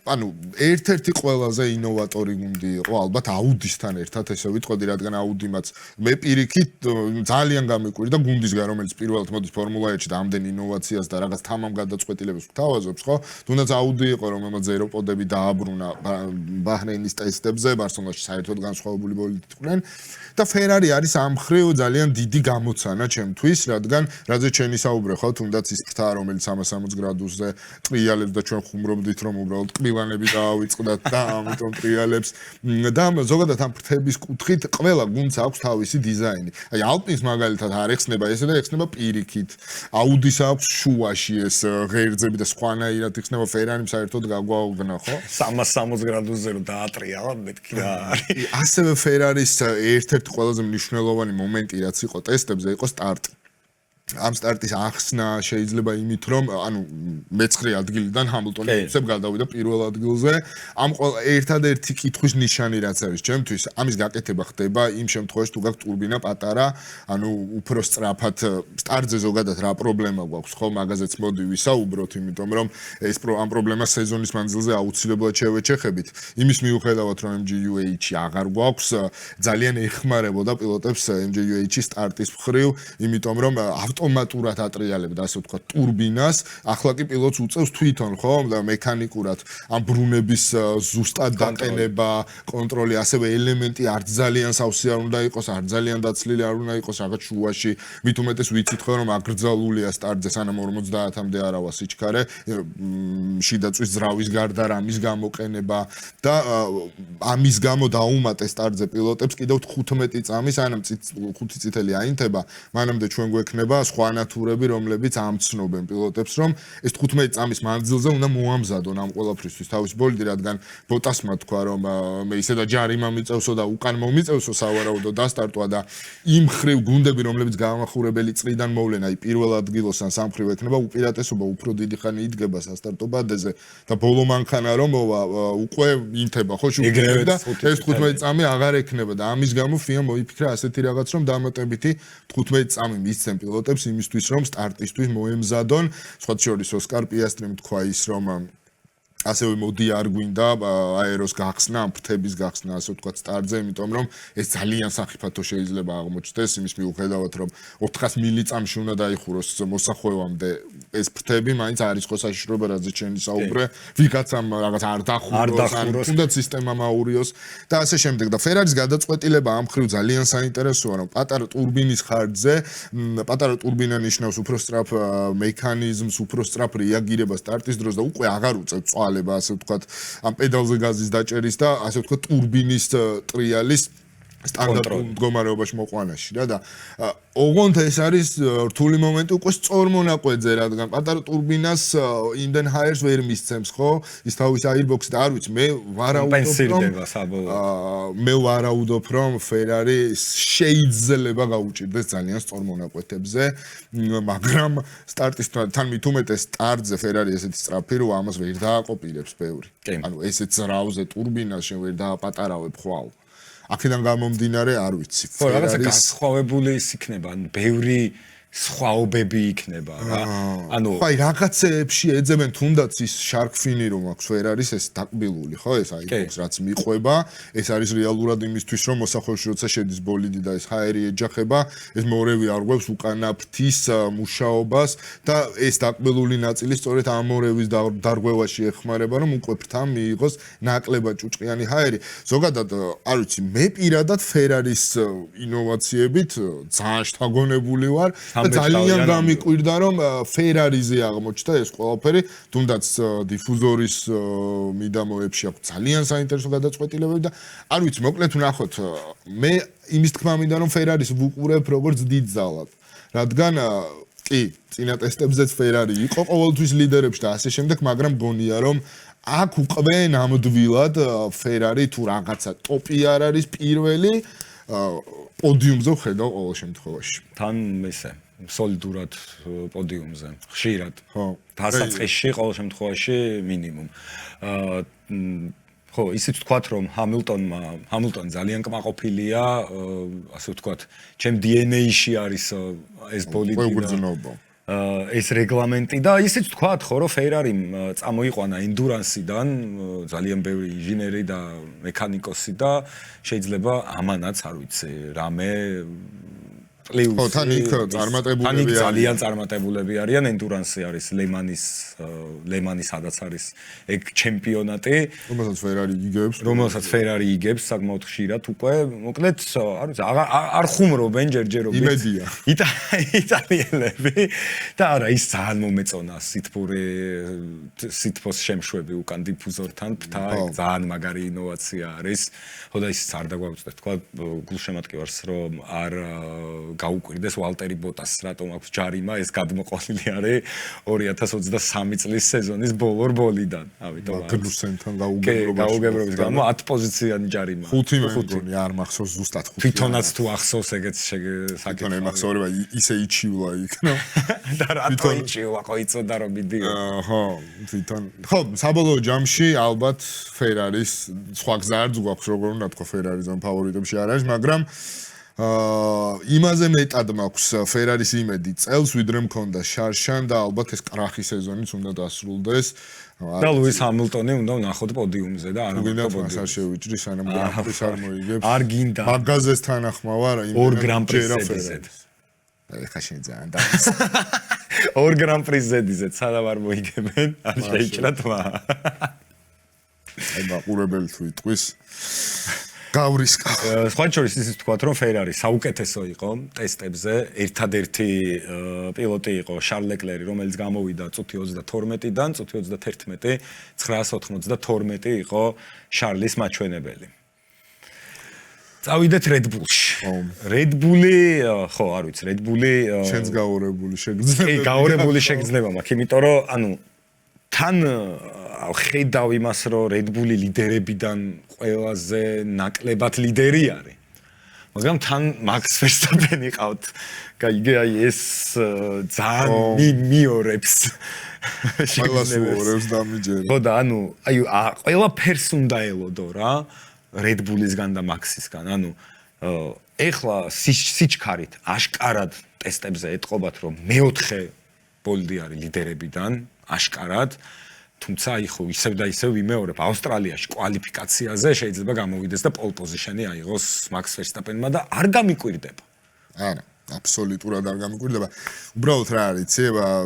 ანუ ერთ-ერთი ყველაზე ინოვატორი გუნდი იყო, ალბათ Audi-სთან ერთად, ესე ვიტყოდი, რადგან Audi-მაც მე პირიქით ძალიან გამიკვირდა გუნდისგან, რომელიც პირველად მოდის ფორმულა 1-ში და ამდენ ინოვაციას და რაღაც თამამ გადაწყვეტილებას გვთავაზობს, ხო? თუნდაც Audi იყო, რომ ამაზე ევროპოდები დააბრუნა ბაჰრეინის ტესტებზე, ბარსელონაში საერთოდ განსხვავებული ბოლიდით იყვნენ და Ferrari არის ამ ხრივ ძალიან დიდი გამოცანა ჩემთვის, რადგან რაზე ჩვენი საუბრე ხო, თუნდაც ის ფრთა, რომელიც 360 გრადუსზე ტრიალებს და ჩვენ ხუმრობდით, რომ უბრალოდ კბილანები დაავიწყდათ და ამიტომ ტრიალებს და ზოგადად ამ ფრთების კუთხით ყველა გუნდს აქვს თავისი დიზაინი. აი Alpine-ს მაგალითად არ ეხსნება ესე და ეხსნება პირიქით. Audi-ს აქვს შუაში ეს ღერძები და სხვანაირად ეხსნება, Ferrari-მ საერთოდ გაგვაუგნა, ხო? 360 გრადუსზე რომ დაატრიალა, მეთქი რა არის. ასევე Ferrari-ს ერთ-ერთი ყველაზე მნიშვნელოვანი მომენტი რაც იყო ტესტებზე იყო სტარტი. ამ სტარტის ახსნა შეიძლება იმით, რომ ანუ მე-9 ადგილიდან ჰამილტონი უცებ გადავიდა პირველ ადგილზე. ამ ერთადერთი კითხვის ნიშანი რაც არის ჩემთვის, ამის გაკეთება ხდება იმ შემთხვევაში, თუ გაქვს ტურბინა პატარა, ანუ უფრო სწრაფად სტარტზე ზოგადად რა პრობლემა გვაქვს, ხო, მაგაზეც მოდი ვისაუბროთ, იმიტომ რომ ეს ამ პრობლემას სეზონის მანძილზე აუცილებლად შევეჩეხებით. იმის მიუხედავად, რომ MGU-H აღარ გვაქვს, ძალიან ეხმარებოდა პილოტებს MGU-H-ის სტარტის მხრივ, იმიტომ რომ ავტომატურად ატრიალებდა, ასე ვთქვათ, ტურბინას, ახლა კი პილოტს უწევს თვითონ, ხო, და მექანიკურად ამ ბრუნების ზუსტად დაყენება, კონტროლი, ასევე ელემენტი არ ძალიან სავსე არ უნდა იყოს, არ ძალიან დაცლილი არ უნდა იყოს, რაღაც შუაში, მით უმეტეს ვიცით ხო, რომ აკრძალულია სტარტზე სანამ 50-მდე არავა სიჩქარე, შიდა წვის ძრავის გარდა რამის გამოყენება და ამის გამო დაუმატეს სტარტზე პილოტებს კიდევ 15 წამი, სანამ 5 წითელი აინთება, მანამდე ჩვენ გვექნება სხვა ნათურები, რომლებიც ამცნობენ პილოტებს, რომ ეს 15 წამის მანძილზე უნდა მოამზადონ ამ ყველაფრისთვის თავის ბოლიდი, რადგან ბოტასმა თქვა, რომ მე ისე და ჯარიმა მიწევსო და უკან მომიწევსო სავარაუდო დასტარტვა და იმ ხრივ გუნდები, რომლებიც გამახურებელი წრიდან მოვლენ, აი პირველ ადგილოსან სამხრივ ექნება უპირატესობა, უფრო დიდი ხანი იდგება სასტარტო ბადეზე და ბოლო მანქანა რომ მოვა, უკვე ინთება ხო შუქდება და ეს 15 წამი აღარ ექნება და ამის გამო FIA მოიფიქრა ასეთი რაღაც, რომ დამატებითი 15 წამი მისცემ პილოტებს იმისთვის, რომ სტარტისთვის მოემზადონ, სხვა შორის ოსკარ პიასტრიმ თქვა ის, რომ ასევე მოდი არ გვინდა აეროს გახსნა, ამ ფრთების გახსნა, ასე ვთქვათ, სტარტზე, იმიტომ რომ ეს ძალიან სახიფათო შეიძლება აღმოჩნდეს, იმის მიუხედავად, რომ 400 მილიწამში უნდა დაიხუროს მოსახვევამდე ეს ფრთები, მაინც არის ხო საშიშროება, რაც შენი საუბრე, ვიღაცამ რაღაც არ დახუროს, თუნდაც სისტემა მაურიოს და ასე შემდეგ. და ფერარის გადაწყვეტილება ამ ხრივ ძალიან საინტერესოა, რომ პატარა ტურბინის ხარჯზე, პატარა ტურბინა ნიშნავს უფრო სწრაფ მექანიზმს, უფრო სწრაფ რეაგირებას სტარტის დროს და უკვე აღარ უწევს ასე ვთქვათ, ამ პედალზე გაზის დაჭერის და ასე ვთქვათ, ტურბინის ტრიალის სტანდარტულ მდგომარეობაში მოყვანაში რა და ოღონდ ეს არის რთული მომენტი უკვე სწორ მონაკვეთზე, რადგან პატარა ტურბინას იმდენ ჰაერს ვერ მისცემს, ხო? ის თავის აირბოქსი და არ ვიცი, მე ვარაუდობ, რომ Ferrari შეიძლება გაუჭირდეს ძალიან სწორ მონაკვეთებზე, მაგრამ სტარტის თან მით უმეტეს სტარტზე Ferrari ესეთი სწრაფი, რომ ამას ვერ დააყოპირებს ბევრი. ანუ ესეთ ზრავზე ტურბინას შენ ვერ დააპატარავებ ხვალ. აქედან გამომდინარე, არ ვიცი. ხო, რაღაცა გასხვავებული ის იქნება, ანუ ბევრი სხვაობები იქნება რა. ანუ ხო, აი რაღაცეებში ეძებენ თუნდაც ის შარკფინი რომ აქვს Ferrari-ს ეს დაკბილული, ხო, ეს აირბოქს რაც მიყვება, ეს არის რეალურად იმისთვის რომ მოსახვევში როცა შედის ბოლიდი და ეს ჰაერი ეჯახება, ეს მორევი არღვევს უკანა ფრთის მუშაობას და ეს დაკბილული ნაწილი სწორედ ამ მორევის დარღვევაში ეხმარება რომ უკვე ფრთამ მიიღოს ნაკლებად ჭუჭყიანი ჰაერი. ზოგადად, არ ვიცი, მე პირადად Ferrari-s ინოვაციებით ძალიან შთაგონებული ვარ. ძალიან გამიკვირდა რომ Ferrari-ზე აღმოჩნდა ეს ყველაფერი, თუნდაც დიფუზორის მიდამოებში აქვს ძალიან საინტერესო გადაწყვეტილებები და არ ვიცი, მოკლედ ვნახოთ, მე იმის თქმა მინდა რომ Ferrari-ს ვუყურებ როგორც დიდ ძალად, რადგან კი, წინა ტესტებზეც Ferrari იყო ყოველთვის ლიდერებში და ასე შემდეგ, მაგრამ გონია რომ აქ უკვე ნამდვილად Ferrari თუ რაღაცა ტოპი არ არის პირველი პოდიუმზე ხედავ ყოველ შემთხვევაში. თან ესე სოლიდურად პოდიუმზე, ხშირად. ხო, დასაწყისში ყოველ შემთხვევაში მინიმუმ. ხო, ისიც ვთქვათ, რომ ჰამილტონი ძალიან კმაყოფილია, ასე ვთქვათ, ჩემ DNA-ში არის ეს ბოლიდი და ეს რეგლამენტი და ისიც ვთქვათ, ხო, რომ Ferrari-მ წამოიყვანა Endurance-დან ძალიან ბევრი ინჟინერი და მექანიკოსი და შეიძლება ამანაც, არ ვიცი, რამე პლუს. ხო, თან იქ წარმატებულები არიან. ძალიან წარმატებულები არიან, Endurance არის ლემანის სადაც არის ეგ ჩემპიონატი, რომელსაც Ferrari იგებს საკმაოდ ხშირად უკვე, მოკლედ, არ ვიცი, არ ხუმრობენ ჯერჯერობით. იმედია. იტალიელები და არა, ის ძალიან მომეწონა სითბოს შემშვები უკან დიფუზორთან, ფთა, ძალიან მაგარი ინოვაცია არის. ხო და ის არ დაგვაუწყდეს, თქვა გულშემატკივარს, რომ არ გაუკვირდეს ვალტერი ბოტასს, რატომ აქვს ჯარიმა, ეს გადმოყოლილი არის 2023 წლის სეზონის ბოლორბოლიდან. ამიტომ მაგნუსენთან გაუგებრობის გამო 10 პოზიციანი ჯარიმა. 5 მე მგონი არ მახსოვს ზუსტად 5. თვითონაც თუ ახსოვს ეგეც საკითხი. თვითონ ემახსოვრება ისე იჩივლა იქ, ნო. და რატო იჩივლა, ხო იცოდა რომ მიდი. ხო, თვითონ. ხო, საბოლოო ჯამში ალბათ ფერარის სხვა გზა არ გვაქვს, როგორ უნდა თქვა ფერარის ამ ფავორიტებში არ არის, მაგრამ იმაზე მეტად მაქვს ფერარის იმედი წელს, ვიდრე მქონდა შარშან და ალბათ ეს კრახი სეზონიც უნდა დასრულდეს. და ლუის ჰამილტონი უნდა ვნახოთ პოდიუმზე და არა გინდა მას არ შევიჭრი, სანამ გრან-პრის არ მოიგებს. არ გინდა. მაგაზეს თანახმა ვარ, იმ ორ გრან-პრის ზედიზედ. ეხა შენ ძალიან და ორ გრან-პრის ზედიზედ სანამ არ მოიგებენ, არ შეიჭრა თმა. აი მაყურებელი თუ იტყვის გავრისკა. სხვა შორის ისიც თქვათ, რომ ფერარი საუკეთესო იყო ტესტებზე, ერთადერთი პილოტი იყო შარლ ლეკლერი, რომელიც გამოვიდა წუთი 32-დან წუთი 31, 992 იყო შარლის მაჩვენებელი. წავიდეთ Red Bull-ში. Red Bull-ი, ხო, არ ვიცი, Red Bull-ი შენს გაორებული შეგრძნება. კი, გაორებული შეგრძნება მაქვს, იმიტომ რომ ანუ თან ხედავ იმას, რომ Red Bull-ი ლიდერებიდან ყველაზე ნაკლებად ლიდერი არის. მაგრამ თან Max Verstappen იყავთ. კაი, აი ეს ძალიან მიორებს. ყველას უორებს დამიჯერა. ხო და ანუ აი ყველაფერს უნდა ელოდო რა. Red Bull-ისგან და Max-ისგან. ანუ ეხლა სიჩქარით აშკარად ტესტებზე ეტყობათ, რომ მეოთხე ბოლდი არის ლიდერებიდან, აშკარად. თუმცა აი ხო ისევ და ისევ ვიმეორებ ავსტრალიაში კვალიფიკაციაზე შეიძლება გამოვიდეს და pole position-ი აიღოს Max Verstappen-მა და არ გამიკვირდება. არა, აბსოლუტურად არ გამიკვირდება. უბრალოდ რა არის,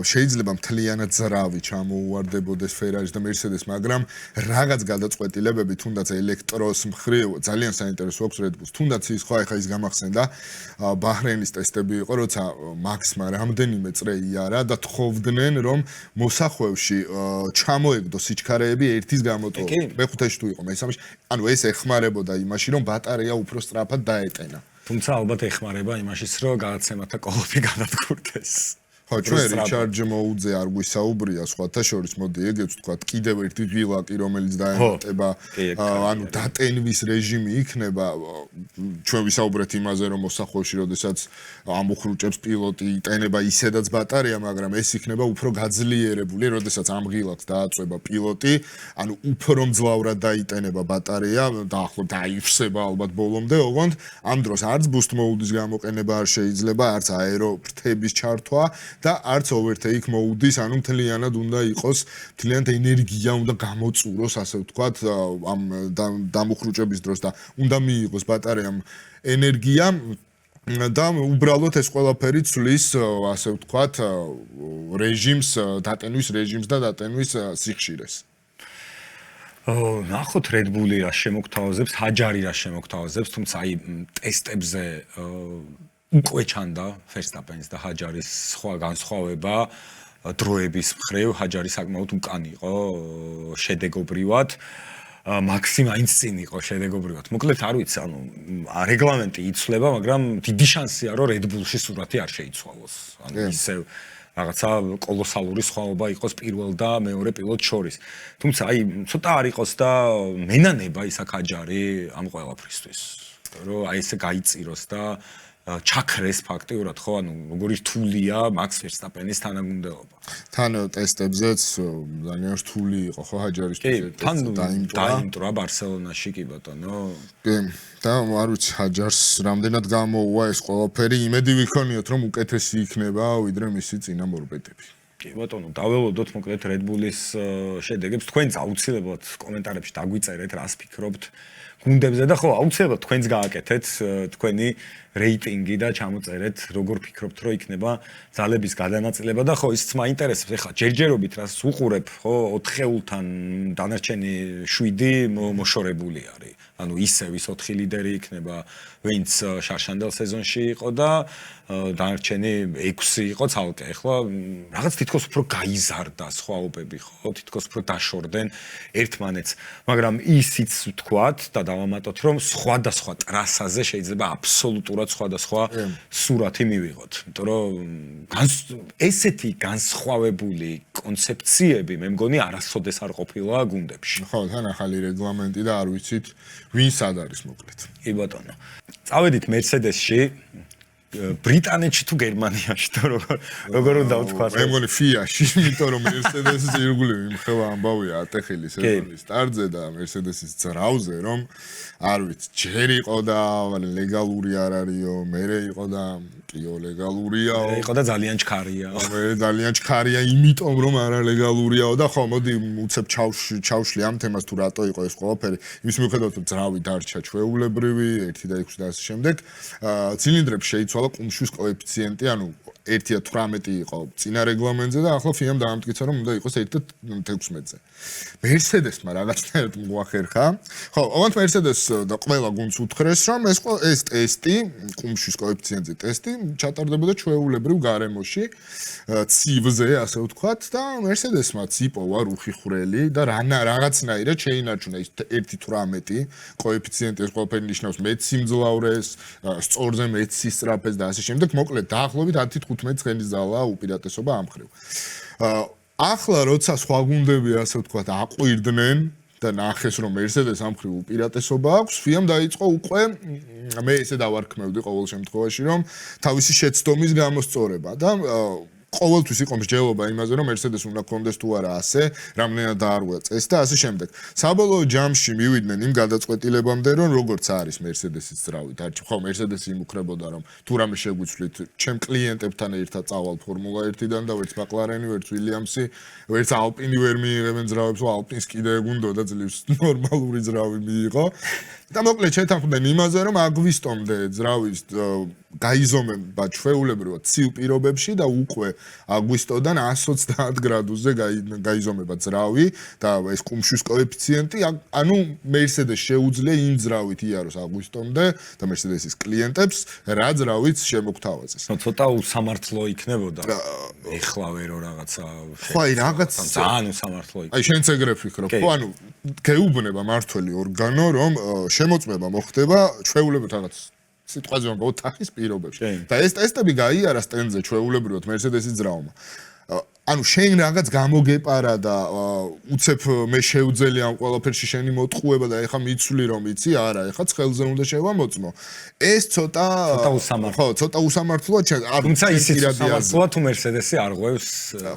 შეიძლება მთლიანად ზრავი ჩამოუვარდებოდეს ფერარის და Mercedes, მაგრამ რაღაც გადაწყვეტილებები თუნდაც ელექტროს მხრივ ძალიან საინტერესო აქვს Red Bull-ს. თუნდაც ის ხო ახლა ის გამახსენდა ბაჰრეინის ტესტები იყო, როცა Max-მა რამდენიმე წრე იარა და თხოვდნენ, რომ მოსახვევში ჩამოეგდო სიჩქარეები ერთის გამოტოვებით. მეხუთეში თუ იყო, მესამეში, ანუ ეს ეხმარებოდა იმაში, რომ ბატარეა უფრო სწრაფად დაეტენა. თუმცა ალბათ ეხმარება იმაშიც, რომ გადაცემათა კოლოფი გადადგურდეს. ხო, ჩვენ რიჩარდ მოუძე არ გვისაუბრია, სხვათა შორის მოდი ეგეც ვთქვა, კიდევ ერთი ღილაკი, რომელიც დაემატება, ანუ დატენვის რეჟიმი იქნება. ჩვენ ვისაუბრეთ იმაზე, რომ მოსახვევში, როდესაც ამოხრუჭებს პილოტი, იტენება ისედაც ბატარეა, მაგრამ ეს იქნება უფრო გაძლიერებული, როდესაც ამ ღილაკს დააწვება პილოტი, ანუ უფრო მძლავრად დაიტენება ბატარეა, დაახლოებით აივსება ალბათ ბოლომდე, ოღონდ ამ დროს არც boost mode-ის გამოყენება არ შეიძლება, არც აერო ფრთების ჩართვა და არც overtake mode-ის, ანუ მთლიანად უნდა იყოს, მთლიანად ენერგია უნდა გამოწუროს, ასე ვთქვათ, ამ დამუხრუჭების დროს და უნდა მიიღოს ბატარეამ ენერგია და უბრალოდ ეს ყველაფერი ცვლის, ასე ვთქვათ, რეჟიმს, დატენვის რეჟიმს და დატენვის სიხშირეს. ნახოთ Red Bull-ი რა შემოგთავაზებს, ჰაჯარი რა შემოგთავაზებს, თუმცა აი ტესტებზე უკვე ჩანდა Verstappen-ის და ჰაჯარის სხვა განსხვავება დროების მხრივ, ჰაჯარი საკმაოდ უკან იყო შედეგობრივად. Max-ი მაინც წინ იყო შედეგობრივად. მოკლედ არ ვიცი, ანუ რეგლამენტი იცვლება, მაგრამ დიდი შანსია, რომ Red Bull-ში სურათი არ შეიცვალოს. ანუ ისევ რაღაცა კოლოსალური სხვაობა იყოს პირველ და მეორე პილოტს შორის. თუმცა აი ცოტა არ იყოს და მენანება ის აქ ჰაჯარი ამ ყველაფრისთვის. რომ აი ესე გაიწიროს და ჩაქრეს ფაქტიურად, ხო, ანუ როგორი რთულია Max Verstappen-ის თანაგუნდელობა. თან ტესტებზეც ძალიან რთული იყო, ხო, ჰაჯარისთვის დაიმტრა ბარსელონაში კი ბატონო. კი, და არ ვიცი ჰაჯარს რამდენად გამოუვა ეს ყველაფერი, იმედი ვიქონიოთ, რომ უკეთესი იქნება, ვიდრე მისი წინა მორბედები. კი ბატონო, დავველოდოთ მოკლედ Red Bull-ის შედეგებს. თქვენც აუცილებლად კომენტარებში დაგვიწერეთ, რას ფიქრობთ გუნდებზე და ხო, აუცილებლად თქვენც გააკეთეთ თქვენი რეიტინგი და ჩამოწერეთ, როგორ ფიქრობთ, რომ იქნება ძალების გადანაწილება და ხო, ისიც მაინტერესებს. ეხლა ჯერჯერობით რას უყურებ, ხო, 4 ხეულთან დანარჩენი 7 მოშორებული არის. ანუ ისევ ის 4 ლიდერი იქნება, ვინც შარშანდელ სეზონში იყო და დანარჩენი 6 იყო ცალკე. ეხლა რაღაც თითქოს უფრო გაიზარდა სხვაობები, ხო, თითქოს უფრო დაშორდნენ ერთმანეთს. მაგრამ ისიც ვთქვათ და დავამატოთ, რომ სხვადასხვა ტრასაზე შეიძლება აბსოლუტურად სხვადასხვა სურათი მივიღოთ. იმიტომ რომ ესეთი განსხვავებული კონცეფციები მე მგონი არასოდეს არ ყოფილა გუნდებში. ხო, თან ახალი რეგლამენტი და არ ვიცით ვინ სად არის მოკლედ. კი ბატონო. წავედით Mercedes-ში ბრიტანეთში თუ გერმანიაში თუ როგორ უნდა ვთქვათ? მე მგონი FIA-ში, იმიტომ რომ Mercedes-ის ირგვლივ იმხელა ამბავია ატეხილი სეზონის სტარტზე და Mercedes-ის ძრავზე, რომ არ ვიცი, ჯერ იყო და ლეგალური არ არისო, მერე იყო და კიო ლეგალურიაო. იყო და ძალიან ჩქარია. მე ძალიან ჩქარია, იმიტომ რომ არალეგალურიაო და ხო, მოდი უცებ ჩავშლი ამ თემას თუ რატო იყო ეს ყველაფერი. იმის მიუხედავად რომ ძრავი დარჩა ჩვეულებრივი 1 და 6 და ასე შემდეგ, ცილინდრებს შეიცვალა ყუმშვის კოეფიციენტი, ანუ 1/18 იყო წინა რეგლამენტზე და ახლა FIA-მ დაამტკიცა რომ უნდა იყოს 1/16-ზე. Mercedes-მა რაღაცნაირად მოახერხა. ხო, ოღონდ Mercedes და ყველა გუნდს უთხრეს რომ ეს ტესტი, ყუმშვის კოეფიციენტზე ტესტი ჩატარდებოდა ჩვეულებრივ გარემოში, ცივზე, ასე ვთქვათ და Mercedes-მა იპოვა რუხი ხვრელი და რაღაცნაირად შეინარჩუნა ის 1/18 კოეფიციენტი, ეს ყველაფერი ნიშნავს მეც სიმძლავრეს, სწორზე მეც სისწრაფეს და ასე შემდეგ. მოკლედ დაახლოებით 10-15 წელი ზალა უპირატესობა ამ ხრივ. ახლა როცა სხვა გუნდები ასე ვთქვათ აყვირდნენ და ნახეს რომ Mercedes ამ ხრივ უპირატესობა აქვს, FIA-მ დაიწყო უკვე მე ესე დავარქმევდი ყოველ შემთხვევაში რომ თავისი შეცდომის გამოსწორება და ყოველთვის იყო მსჯელობა იმაზე რომ Mercedes უნდა კონდეს თუ არა ასე, რამდენად დაარღვია წესი და ასე შემდეგ. საბოლოო ჯამში მივიდნენ იმ გადაწყვეტილებამდე რომ როგორც არის Mercedes-ის ძრავი დარჩა. ხო, Mercedes იმუქრებოდა რომ თუ რამე შეგვიცვლით, ჩემ კლიენტებთან ერთად წავალ Formula 1-დან და ვერც McLaren-ი, ვერც Williams-ი, ვერც Alpine-ი ვერ მიიღებენ ძრავებს, Alpine-ს კიდე ეგუნდოდა ძლივს ნორმალური ძრავი მიიღო. და მოკლედ შეთანხმდნენ იმაზე რომ აგვისტომდე ძრავის გაიზომება ჩვეულებრივად ცივ პირობებში და უკვე აგვისტოდან 130 გრადუსზე გაიზომება ძრავი და ეს ყუმშვის კოეფიციენტი, ანუ Mercedes შეუძლია იმ ძრავით იაროს აგვისტომდე და Mercedes-ის კლიენტებს რა ძრავით შემოგთავაზეს. ცოტა უსამართლო იქნებოდა. ეხლავე რო რაღაცა ხო, აი რაღაც ძალიან უსამართლო იქნება. აი შენც ეგრე ფიქრობ, ხო, ანუ გეუბნება მართველი ორგანო რომ შემოწმება მოხდება ჩვეულებრივ რაღაც სიტყვაზე ვამბობ ოთახის პირობებში. და ეს ტესტები გაიარა სტენდზე ჩვეულებრივად Mercedes-ის ძრავმა. ანუ შენ რაღაც გამოგეპარა და უცებ მე შეუძელი ამ ყველაფერში შენი მოტყუება და ეხა მიცვლი რომ იცი, არა, ეხა ცხელზე უნდა შევამოწმო. ეს ცოტა usამართლოა. ხო, ცოტა usამართლოა. თუმცა ისიც usამართლოა თუ Mercedes-ი არღვევს.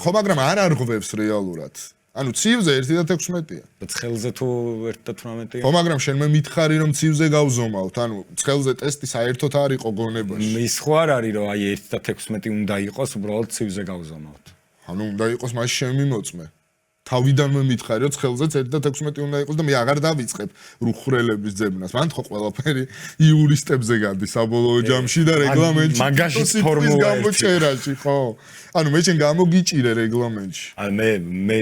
ხო, მაგრამ არ არღვევს რეალურად. ანუ ცივზე 1/16-ია. და ცხელზე თუ 1/18-ია. ხო, მაგრამ შენ მე მითხარი რომ ცივზე გავზომავთ, ანუ ცხელზე ტესტი საერთოდ არ იყო გონებაში. ის ხო არ არის რომ აი 1/16 უნდა იყოს, უბრალოდ ცივზე გავზომავთ. ანუ უნდა იყოს მაშინ შემიმოწმე. თავიდანვე მითხარი რომ ცხელზეც 1/16 უნდა იყოს და მე აღარ დავიწყებ რუხვრელების ძებნას. მან ხო ყველაფერი იურისტებზე გადის საბოლოო ჯამში და რეგლამენტში. მაგაშიც ფორმულა 1 გამოჩერაში, ხო? ანუ მე შენ გამოგიჭირე რეგლამენტში. მე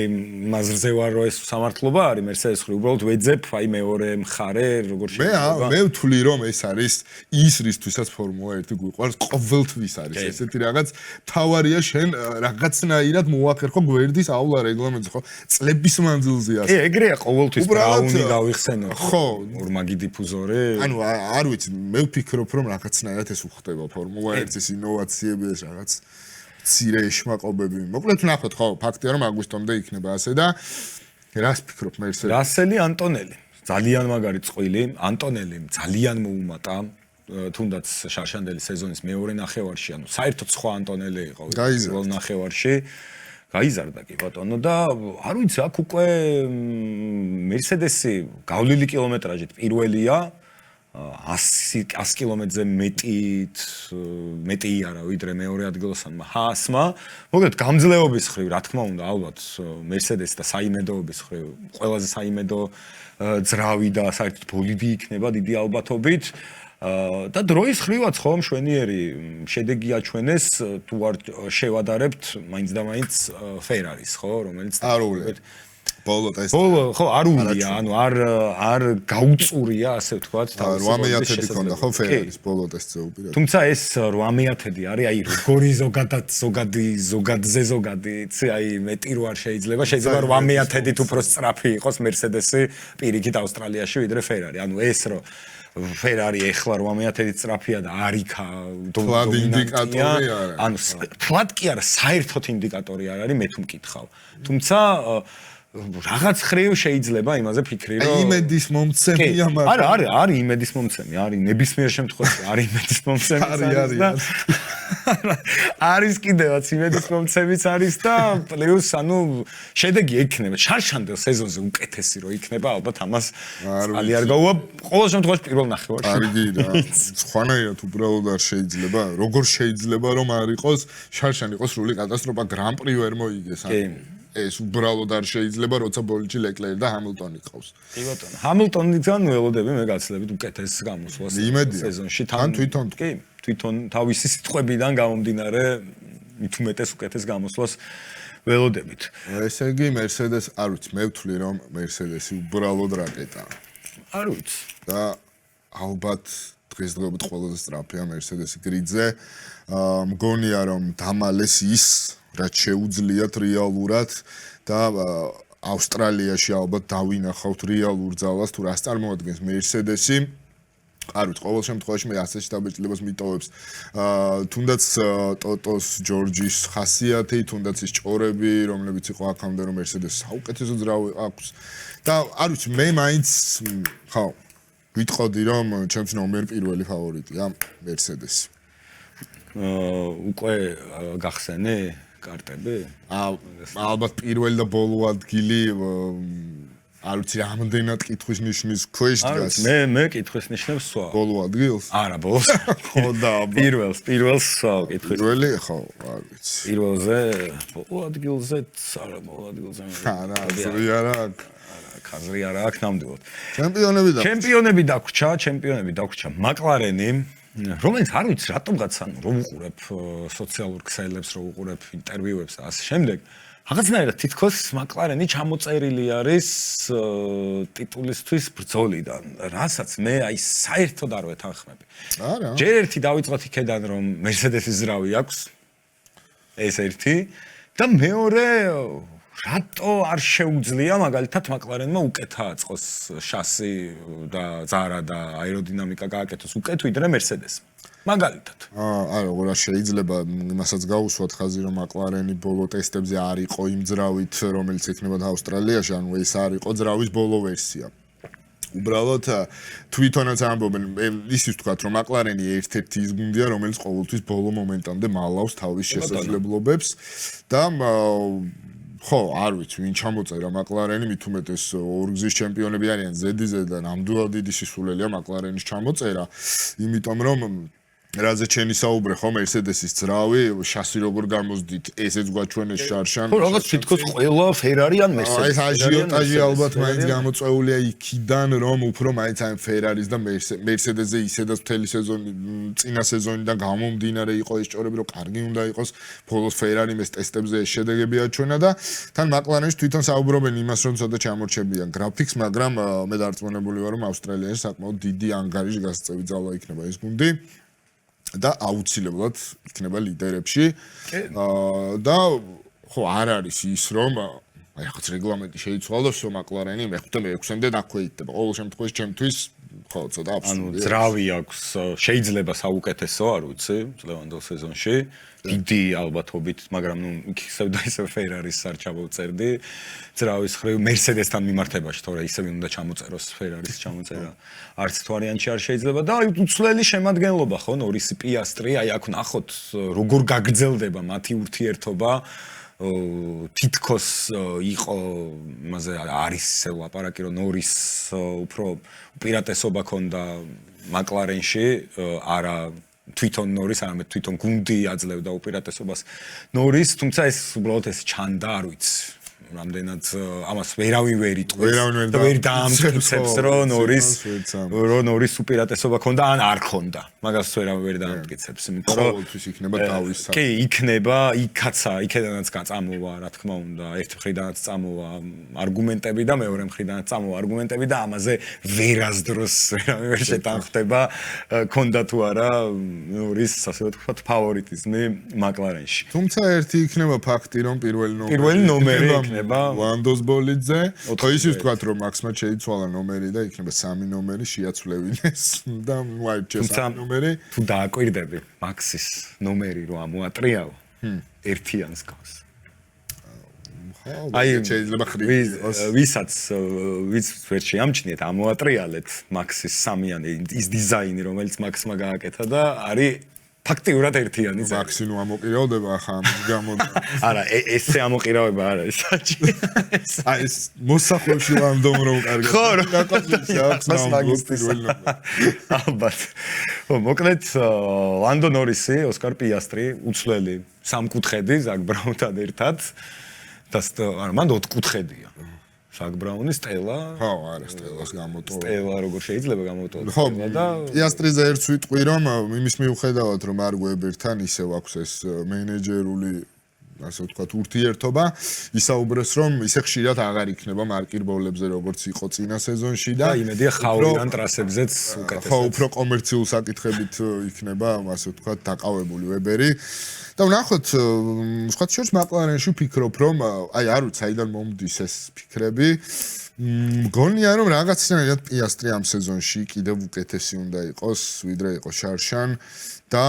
მაზრზე ვარ რომ ეს სამართლობა არის Mercedes-ი, უბრალოდ ვეძებ აი მეორე მხარე როგორ შეიძლება. მე ვთვლი რომ ეს არის ის რისთვისაც ფორმულა 1 გვიყვარს, ყოველთვის არის ესეთი რაღაც. თავარია შენ რაღაცნაირად მოახერხო გვერდის ავლა რეგლამენტზე, ხო? წლების მანძილზე ასე. ეგრეა ყოველთვის ბრაუნი გავიხსენო. ხო, ორმაგი დიფუზორი. ანუ არ ვიცი, მე ვფიქრობ რომ რაღაცნაირად ეს უხდება ფორმულა 1-ის ინოვაციები ეს რაღაც ცირე ეშმაკობები. მოკლედ ნახოთ, ხო, ფაქტია რომ აგვისტომდე იქნება ასე და რას ფიქრობ Mercedes? რასელი ანტონელი. ძალიან მაგარი წყვილი, ანტონელი ძალიან მოუმატა. თუნდაც შარშანდელი სეზონის მეორე ნახევარში, ანუ საერთოდ სხვა ანტონელი იყო პირველ ნახევარში. გაიზარდა კი ბატონო და არ ვიცი, აქ უკვე Mercedes-ი გავლილი კილომეტრაჟით პირველია 100 კილომეტრზე მეტი არა ვიდრე მეორე ადგილოსანმა Haas-მა. მოკლედ გამძლეობის ხრივ, რა თქმა უნდა, ალბათ Mercedes და საიმედოობის ხრივ ყველაზე საიმედო ძრავი და საერთოდ ბოლიდი იქნება დიდი ალბათობით. და დროის ხრივაც ხო მშვენიერი შედეგი აჩვენეს თუ არ შევადარებთ მაინც და მაინც Ferrari-ს ხო, რომელიც ბოლო ტესტი. ხო, არ ულია, ანუ არ გაუწურია, ასე ვთქვათ, თავის 8-10 ქონდა ხო ფერარის ბოლო ტესტზე უპირატესად. თუმცა ეს 8-10 არის, აი როგორი ზოგადზე, აი მეტი რო არ შეიძლება 8-10-ით უფრო სწრაფი იყოს მერსედესი პირიქით ავსტრალიაში ვიდრე ფერარი. ანუ ეს რო ფერარი ეხლა 8-10-ით სწრაფია და არიქა ფლად ინდიკატორი არა. ანუ ფლად კი არა, საერთოდ ინდიკატორი არ არის, მე თუ მკითხავ. თუმცა რაღაც ხრივ შეიძლება იმაზე ფიქრი რომ იმედის მომცემია მაგრამ არის იმედის მომცემი, არის ნებისმიერ შემთხვევაში არის იმედის მომცემი არის კიდევაც იმედის მომცემიც არის და პლუს ანუ შედეგი ექნება შარშანდელ სეზონზე უკეთესი რო იქნება ალბათ ამას წალი არ გაუვა ყოველ შემთხვევაში პირველ ნახევარში კარგი რა სხვანაირად უბრალოდ არ შეიძლება როგორ შეიძლება რომ არ იყოს შარშან იყოს სრული კატასტროფა გრან პრი ვერ მოიგეს ეს უბრალოდ არ შეიძლება, როცა ბოლჯი ლეკლერი და ჰამილტონი ყავს. კი ბატონო, ჰამილტონიდან ველოდები მე გაცლებით უკეთეს გამოსვლას სეზონში. თან თვითონ კი, თვითონ თავისი სიტყვებიდან გამომდინარე, მით უმეტეს უკეთეს გამოსვლას ველოდებით. ესე იგი, Mercedes არ ვიცი, მე ვთვლი რომ Mercedes-ი უბრალოდ რაკეტაა. არ ვიცი. და ალბათ დღესდღეობით ყველაზე სწრაფია Mercedes-ი გრიდზე. მგონია რომ დამალეს ის რაც შეუძლიათ რეალურად და ავსტრალიაში ალბათ დავინახავთ რეალურ ძალას თუ რას წარმოადგენს Mercedes-ი. არ ვიცი, ყოველ შემთხვევაში მე ასეთ შთაბეჭდილებას მიტოვებს. თუნდაც ტოტოს ჯორჯის ხასიათი, თუნდაც ის ჭორები, რომლებიც იყო აქამდე რომ Mercedes საუკეთესო ძრავი აქვს. და არ ვიცი, მე მაინც ხო, ვიტყოდი რომ ჩემს ნომერ პირველი ფავორიტია Mercedes-ი. უკვე გახსენე კარტები? ალბათ პირველი და ბოლო ადგილი არ ვიცი რამდენად კითხვის ნიშნის ქვეშ დგას. მე კითხვის ნიშნებს სვა. ბოლო ადგილს? არა, ბოლოს. ხო და პირველს სვა კითხვის. პირველი ხო, არ ვიცი. პირველზე ბოლო ადგილზეც არა, ბოლო ადგილზე. არა, ზრია რა. ხაზრი არა აქვს ნამდვილად. ჩემპიონები დაგვჭა. McLaren-ი რომელიც არ ვიცი რატომღაც ანუ რომ უყურებ სოციალურ ქსელებს, რომ უყურებ ინტერვიუებს და ასე შემდეგ, რაღაცნაირად თითქოს McLaren-ი ჩამოწერილი არის ტიტულისთვის ბრძოლიდან, რასაც მე აი საერთოდ არ ვეთანხმები. არა. ჯერ ერთი დავიწყოთ იქედან რომ Mercedes-ის ზრავი აქვს. ეს ერთი და მეორე რატო არ შეუძლია მაგალითად McLaren-მა უკეთა აწყოს შასი და ზარა და აეროდინამიკა გააკეთოს უკეთ ვიდრე Mercedes-მა. მაგალითად. არა, რა შეიძლება იმასაც გაუსვათ ხაზი რომ McLaren-ი ბოლო ტესტებზე არ იყო იმ ძრავით, რომელიც ექნებოდა ავსტრალიაში, ანუ ეს არ იყო ძრავის ბოლო ვერსია. უბრალოდ თვითონაც ამბობენ ისიც ვთქვათ რომ McLaren-ი ერთ-ერთი ის გუნდია რომელიც ყოველთვის ბოლო მომენტამდე მალავს თავის შესაძლებლობებს და ხო, არ ვიცი, ვინ ჩამოწერა McLaren-ი, მით უმეტეს ორგზის ჩემპიონები არიან ZZ და ნამდვილად დიდი სისულელია McLaren-ის ჩამოწერა, იმიტომ რომ რაზე ჩენი საუბრე ხო Mercedes-ის ძრავი, შასი როგორ გამოსდით, ესეც გვაჩვენეს შარშან. ხო, რაღაც თითქოს ყველა Ferrari ან Mercedes. ეს აჟიოტაჟი ალბათ მაინც გამოწვეულია იქიდან, რომ უფრო მაინც ამ Ferrari-ს და Mercedes-ზე ისედაც მთელი სეზონი, წინა სეზონიდან გამომდინარე იყო ეს ჭორები, რომ კარგი უნდა იყოს, ბოლოს Ferrari-მ ეს ტესტებზე ეს შედეგები აჩვენა და თან McLaren-ში თვითონ საუბრობენ იმას, რომ ცოტა ჩამორჩებიან გრაფიკს, მაგრამ მე დარწმუნებული ვარ, რომ ავსტრალიაში საკმაოდ დიდი ანგარიში გასწევი ძალა იქნება ეს გუნდი. და აუცილებლად იქნება ლიდერებში. და ხო არ არის ის რომ აი რაღაც რეგლამენტი შეიცვალოს, რომ McLaren-ი მეხუთე მეექვსემდე დაქვეითდება. ყოველ შემთხვევაში ჩემთვის ხო ცოტა აბსურდია. ანუ ძრავი აქვს, შეიძლება საუკეთესო, არ ვიცი, წლევანდელ სეზონში. დიდი ალბათობით, მაგრამ ნუ იქ და ისევ Ferrari-ს არ ჩამოწერდი. ძრავის ხრივ Mercedes-თან მიმართებაში, თორე ისევ უნდა ჩამოწეროს Ferrari-ს ჩამოწერა. არც თუ ვარიანტი არ შეიძლება და აი უცვლელი შემადგენლობა ხო, Norris-ი, Piastri, აი აქ ნახოთ როგორ გაგრძელდება მათი ურთიერთობა. თითქოს იყო იმაზე არის ისე ლაპარაკი რომ Norris უფრო უპირატესობა ჰქონდა McLaren-ში, არა თვითონ Norris, არამედ თვითონ გუნდი აძლევდა უპირატესობას Norris, თუმცა ეს უბრალოდ ეს ჩანდა, არ ვიცი. რამდენად ამას ვერავინ ვერ იტყვის ვერავინ ვერ და ვერ დაამტკიცებს, დაამტკიცებს ხო, რომ ვერც ნორის უპირატესობა ქონდა ან არ ქონდა მაგას ვერავინ ვერ დაამტკიცებს იმიტომ რომ ყოველთვის იქნება დავის კი იქნება იქედანაც გაწამოვა რა თქმა უნდა ერთ მხრიდანაც წამოვა არგუმენტები და მეორე მხრიდანაც წამოვა არგუმენტები და ამაზე ვერასდროს ვერავინ ვერ შეტანხმდება ქონდა თუ არა ნორის ასე ვთქვათ ფავორიტიზმი მაკლარენში თუმცა ერთი იქნება ფაქტი რომ პირველი ნომერი იქნება ლანდოს ბოლიძე ხო ისე ვთქვათ რომ მაქსმა შეიცვალა ნომერი და იქნება 3 ნომერი შეაცვლევინეს და ნუ აირჩიეს ნომერი თუ დააკვირდები მაქსის ნომერი რო ამოატრიალ ერთიანს გავს აი შეიძლება ვისაც ვერ შეამჩნიეთ ამოატრიალეთ მაქსის სამიანი ის დიზაინი რომელიც მაქსმა გააკეთა და არის ფაქტიურად ერთიანი ძაღლი მაქსი ნუ ამოყირავდება ახლა ამის გამო არა ესე ამოყირავება არა ეს საჭირო აი ეს მოსახლეში ლანდომ რომ კარგი ხო აქვს მაგისტრის ალბათ ხო მოკლედ ლანდო ნორისი ოსკარ პიასტრი უცვლელი სამკუთხედი ზაკ ბრაუნთან ერთად და არა მანდ 4 კუთხედია ზაკ ბრაუნი სტელა ხო არა სტელას გამოტოვა სტელა როგორ შეიძლება გამოტოვოს ხო და პიასტრიზე ერთ ვიტყვი რომ იმის მიუხედავად რომ არ გვებერთან ისევ აქვს ეს მენეჯერული ასე ვთქვათ ურთიერთობა ისაუბრეს რომ ისე ხშირად აღარ იქნება მარკირბოვლებზე როგორც იყო წინა სეზონში და იმედია ხავრიდან ტრასებზეც უკეთესად ხო უფრო კომერციულ საკითხებით იქნება ასე ვთქვათ დაყავებული ვებერი და ვნახოთ სხვა შორს მაკლარენში ვფიქრობ რომ აი არ ვიცი საიდან მომდის ეს ფიქრები მგონია რომ რაღაცნაირად პიასტრი ამ სეზონში კიდევ უკეთესი უნდა იყოს ვიდრე იყო შარშან და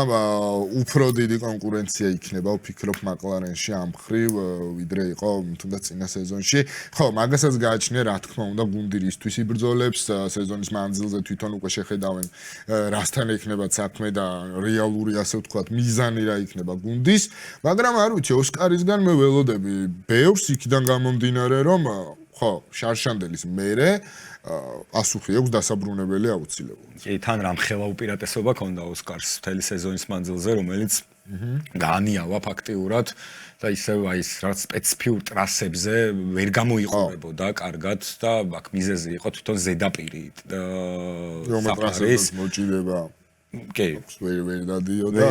უფრო დიდი კონკურენცია იქნება ვფიქრობ მაკლარენში ამ ხრივ ვიდრე იყო თუნდაც წინა სეზონში ხო მაგასაც გააჩნია რა თქმა უნდა გუნდი რისთვის იბრძოლებს სეზონის მანძილზე თვითონ უკვე შეხედავენ რასთან იქნება საქმე და რეალური ასე ვთქვათ მიზანი რა იქნება გუნდის მაგრამ არ ვიცი ოსკარისგან მე ველოდები ბევრს იქიდან გამომდინარე რომ ხო შარშანდელის მერე ასუხი აქვს დასაბრუნებელი აუცილებლად. კი, თან რამ ხელა უპირატესობა ქონდა ოსკარს მთელი სეზონის მანძილზე, რომელიც გაანიავა ფაქტიურად და ისევ აი ეს რაღაც სპეციფიურ ტრასებზე ვერ გამოიყურებოდა კარგად და აქ მიზეზი იყო თვითონ ზედაპირი და რომელ მოჭირება კი, ვერ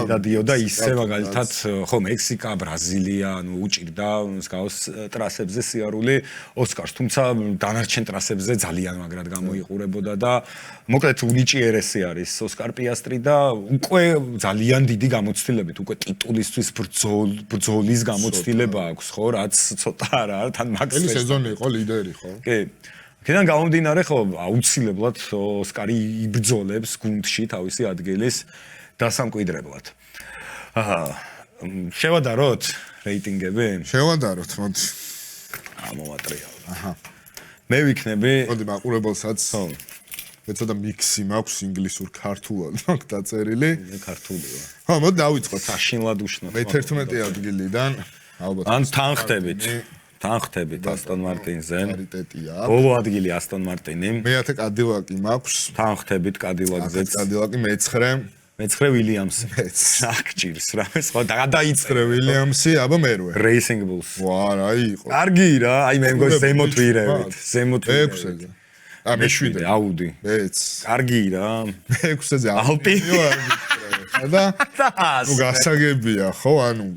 დადიოდა ისე მაგალითად ხო მექსიკა, ბრაზილია, ანუ უჭირდა მსგავს ტრასებზე სიარული ოსკარს, თუმცა დანარჩენ ტრასებზე ძალიან მაგრად გამოიყურებოდა და მოკლედ უნიჭიერესი არის ოსკარ პიასტრი და უკვე ძალიან დიდი გამოცდილებით, უკვე ტიტულისთვის ბრძოლის გამოცდილება აქვს, ხო, რაც ცოტა არა, თან მაქსი სეზონი იყო ლიდერი, ხო? კი. ქიდან გამომდინარე ხო აუცილებლად ოსკარი იბრძოლებს გუნდში თავისი ადგილის დასამკვიდრებლად. შევადაროთ რეიტინგები? შევადაროთ, მოდი. ამოვატრიალო. აჰა. მე ვიქნები მოდი მაყურებელსაც. ხო. მე ცოტა მიქსი მაქვს ინგლისურ ქართულად მაქვს დაწერილი. მე ქართულია. ხო, მოდი დავიწყოთ. საშინლად უშნო. მე 11 ადგილიდან ალბათ ან თანხდებით. თანხდებით ასტონ მარტინზე. პარიტეტია. ბოლო ადგილი ასტონ მარტინი. მე-10 კადილაკი მაქვს. თანხდებით კადილაკზეც. კადილაკი მე-9. მე-9 ვილიამსი. აქ ჭირს რა. სხვა გადაიწერე ვილიამსი, აბა მე-8. Racing Bulls. ვა, რა იყო. კარგი რა, აი მე მგონი ზემოთ ვირევით. ზემოთ მე-6-ზე. მე-7-ზე. აუდი. მეც. კარგი რა. მე-6-ზე ალპი. და ნუ გასაგებია ხო ანუ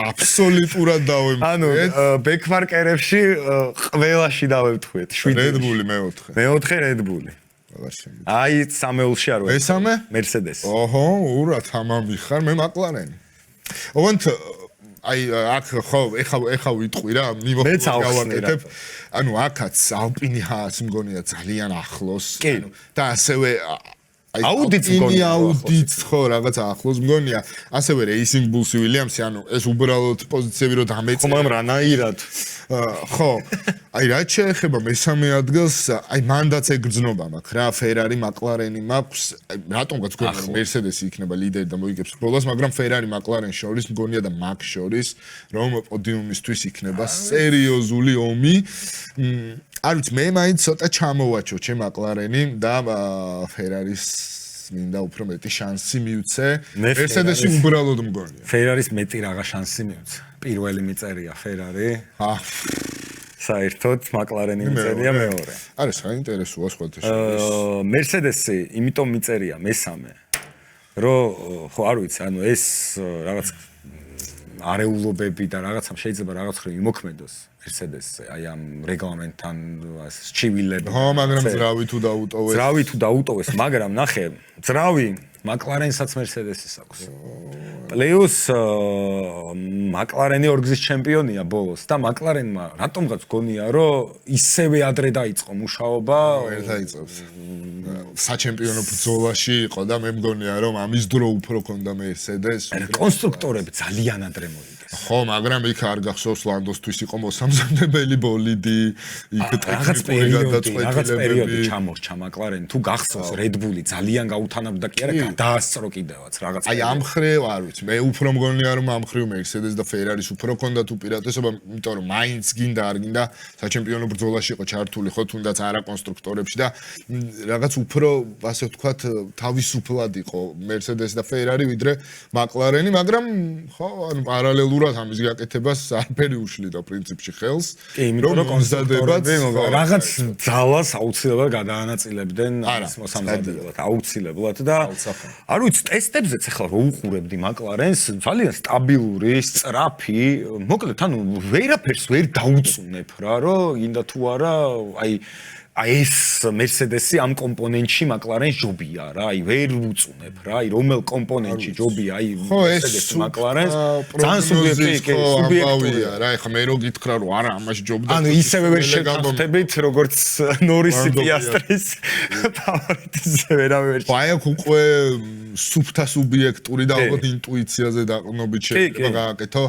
აბსოლუტურად დავემთხეთ ანუ ბექმარკერებში ყველაში დავემთხეთ 7 Red Bull მე-4 მე-4 Red Bull აი სამეულში არ ვარ მესამე Mercedes ოჰო ურა თამამი ხარ მე მაკლარენი ოღონდ აი აქ ხო ეხა ვიტყვი რა მეც გავაკეთებ ანუ აქაც ალპინი ჰაას მგონია ძალიან ახლოს ანუ და ასევე აუდიც მგონია აუდიც ხო რაღაც ახლოს მგონია ასევე Racing Bulls Williams-ი ანუ ეს უბრალოდ პოზიციები რო დამეწე ხომ ამ რანაირად ხო აი რაც შეეხება მესამე ადგილს აი მანდაც ეგრძნობა მაქვს რა Ferrari McLaren-ი მაქვს რატომღაც გვქონდა რომ Mercedes-ი იქნება ლიდერი და მოიგებს ბოლოს მაგრამ Ferrari McLaren შორის მგონია და Max შორის რომ პოდიუმისთვის იქნება სერიოზული ომი არ ვიცი მე მაინც ცოტა ჩამოვაჩო ჩემ McLaren-ი და Ferrari-ს მინდა უფრო მეტი შანსი მივცე Mercedes-ი უბრალოდ მგონია Ferrari-ს მეტი რაღა შანსი მივცე პირველი მიწერია Ferrari საერთოდ McLaren-ი მიწერია მეორე. არა, საინტერესოა სხვათა შორის. Mercedes-ი იმიტომ მიწერია მესამე, რომ ხო არ ვიცი, ანუ ეს რაღაც არეულობები და რაღაცამ შეიძლება რაღაც ხრი იმოქმედოს Mercedes-ზე, აი ამ რეგლამენტთან სჩივილები. ხო, მაგრამ ძრავი თუ დაუტოვეს. ძრავი თუ დაუტოვეს, მაგრამ ნახე, ძრავი McLaren-საც Mercedes-ის აქვს. პლუს McLaren-ი ორგზის ჩემპიონია ბოლოს და McLaren-მა რატომღაც გონია, რომ ისევე ადრე დაიწყო მუშაობა, ვერ დაიწყებს. საჩემპიონო ბრძოლაში იყო და მე მგონია, რომ ამის დრო უფრო ქონდა Mercedes. კონსტრუქტორები ძალიან ადრე მოიდეს. ხო, მაგრამ იქ არ გახსოვს ლანდოსთვის იყო მოსამზადებელი ბოლიდი, იქ რაღაც ტექნიკური პერიოდი ჩამორჩა McLaren. თუ გახსოვს Red Bull-ი ძალიან გაუთანაბრდა კი არა, გადაასწრო კიდევაც რაღაც. აი ამ ხრივ არ ვიცი, მე უფრო მგონია რომ ამ ხრივ Mercedes და Ferrari-ს უფრო ქონდათ უპირატესობა, იმიტომ რომ მაინც გინდა არ გინდა საჩემპიონო ბრძოლაში იყო ჩართული, ხო თუნდაც არა კონსტრუქტორებში და რაღაც უფრო ასე ვთქვათ თავისუფლად იყო Mercedes და Ferrari ვიდრე McLaren-ი, მაგრამ ხო, ანუ პარალელურად ამის გაკეთებას არაფერი უშლიდა პრინციპში ხელს. კი, იმიტომ რომ კონსტრუქტორები რაღაც ძალას აუცილებლად გადაანაწილებდნენ ამის მოსამზადებლად, აუცილებლად და არ ვიცი, ტესტებზეც ახლა რო უყურებდი McLaren-ს, ძალიან სტაბილური, სწრაფი, მოკლედ ანუ ვერაფერს ვერ დაუწუნებ რა, რომ ინდა თუ არა, აი ეს Mercedes-ი ამ კომპონენტში McLaren-ს ჯობია რა, აი ვერ უწუნებ რა, აი რომელ კომპონენტში ჯობია, აი Mercedes-ი McLaren-ს ძალიან სუბიექტურია რა, ეხლა მე რო გითხრა რომ არა, ამაში ჯობდა. ანუ ისევე ვერ შეგხვდებით, როგორც Norris-ი Piastri-ის ფავორიტზე ვერავე ვერ. აი აქ უკვე სუფთა სუბიექტური და ალბათ ინტუიციაზე დაყრდნობით შეიძლება გააკეთო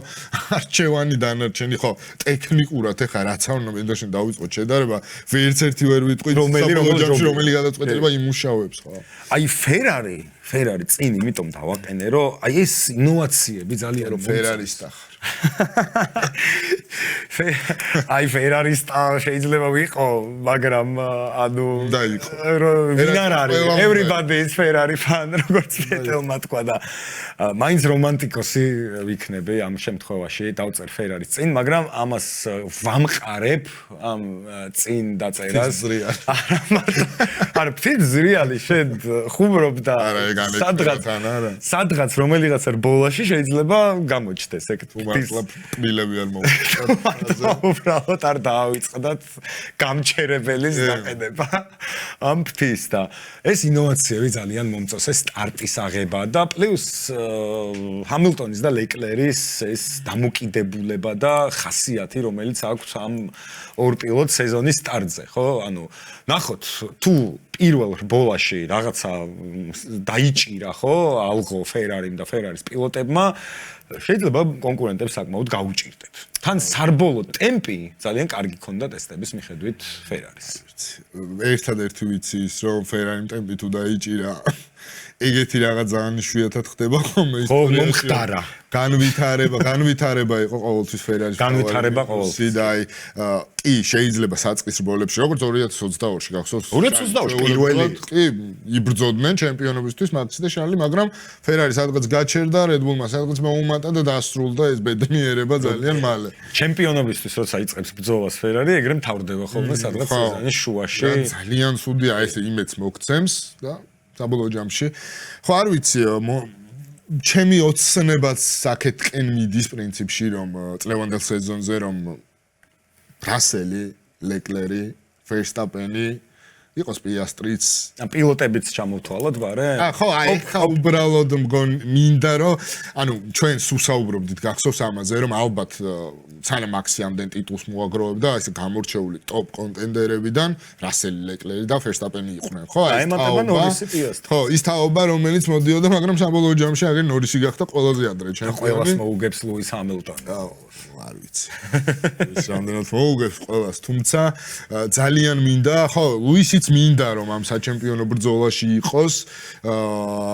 არჩევანი დანარჩენი, ხო, ტექნიკურად ეხლა რაც არ უნდა მინდაშენ დავიწყოთ შედარება, ვერც ერთი ვერ ვიტყვით რომელი გადაწყვეტილება იმუშავებს, ხო. აი Ferrari წინ იმიტომ დავაყენე, რომ აი ეს ინოვაციები ძალიან რომ Ferrari-ს დახარ. აი Ferrari-ს შეიძლება ვიყო, მაგრამ ანუ ვინ არ არის? Everybody is Ferrari fan, როგორც პეტელმა თქვა და მაინც რომანტიკოსი ვიქნები ამ შემთხვევაში, დავწერ Ferrari-ს წინ, მაგრამ ამას ვამყარებ ამ წინ დაწერას. არა, ფიქრ ზრიალი შედ ხუმრობ და სადღაც რომელიღაცა რბოლაში შეიძლება გამოჩნდეს ეგ მართლა პილები არ მოვიდა. უბრალოდ არ დაავიწყდათ გამჩერებელის დაყენება ამ ფთის და ეს ინოვაციები ძალიან მომწონს სტარტის აღება და პლუს Hamilton-ის და Leclerc-ის ეს დამოკიდებულება და ხასიათი, რომელიც აქვს ამ ორ პილოტ სეზონის სტარტზე, ხო? ანუ ნახოთ, თუ პირველ რბოლაში რაღაცა დაიჭირა, ხო, ალღო Ferrari-მ და Ferrari-ის პილოტებმა შეიძლება კონკურენტებს საკმაოდ გაუჭირდეთ. თან სარბოლო ტემპი ძალიან კარგი ქონდა ტესტების მიხედვით Ferrari-ს. ერთადერთი ვიცი ის, რომ Ferrari-მ ტემპი თუ დაიჭირა, ეგეთი რაღაც ძალიან იშვიათად ხდება ხოლმე ისტორიაში. ხო, მომხდარა. განვითარება იყო ყოველთვის Ferrari-ს. განვითარება ყოველთვის. და აი კი შეიძლება საწყის რბოლებში, როგორც 2022-ში გახსოვს. 2022-ში პირველი კი იბრძოდნენ ჩემპიონობისთვის Max და Charles, მაგრამ Ferrari სადღაც გაჩერდა, Red Bull-მა სადღაც მოუმატა და დასრულდა ეს ბედნიერება ძალიან მალე. ჩემპიონობისთვის როცა იწყებს ბრძოლას Ferrari, ეგრე მთავრდება ხოლმე სადღაც სეზონის შუაში. ძალიან ცუდია ეს იმედს მოგცემს და საბოლოო ჯამში. ხო არ ვიცი, ჩემი ოცნებაც აქეთკენ მიდის პრინციპში, რომ წლევანდელ სეზონზე რომ Russell-ი, Leclerc-ი, Verstappen-ი იყოს Piastri-ც. პილოტებიც ჩამოვთვალოთ ბარე? ხო, აი ხა უბრალოდ მინდა რომ ანუ ჩვენ სუსაუბრობდით გახსოვს ამაზე, რომ ალბათ სანამ Maxi ამდენ ტიტულს მოაგროვებდა, ესე გამორჩეული ტოპ კონტენდერებიდან Russell, Leclerc და Verstappen-ი იყვნენ, ხო? აი მათება Norris-ი Piastri. ხო, ის თაობა რომელიც მოდიოდა, მაგრამ საბოლოო ჯამში აგერ Norris-ი გახდა ყველაზე ადრე ჩემპიონი. ყველას მოუგებს Lewis Hamilton. არ ვიცი. ის რამდენად მოუგებს ყველას, თუმცა ძალიან მინდა, ხო, Lewis-იც მინდა რომ ამ საჩემპიონო ბრძოლაში იყოს,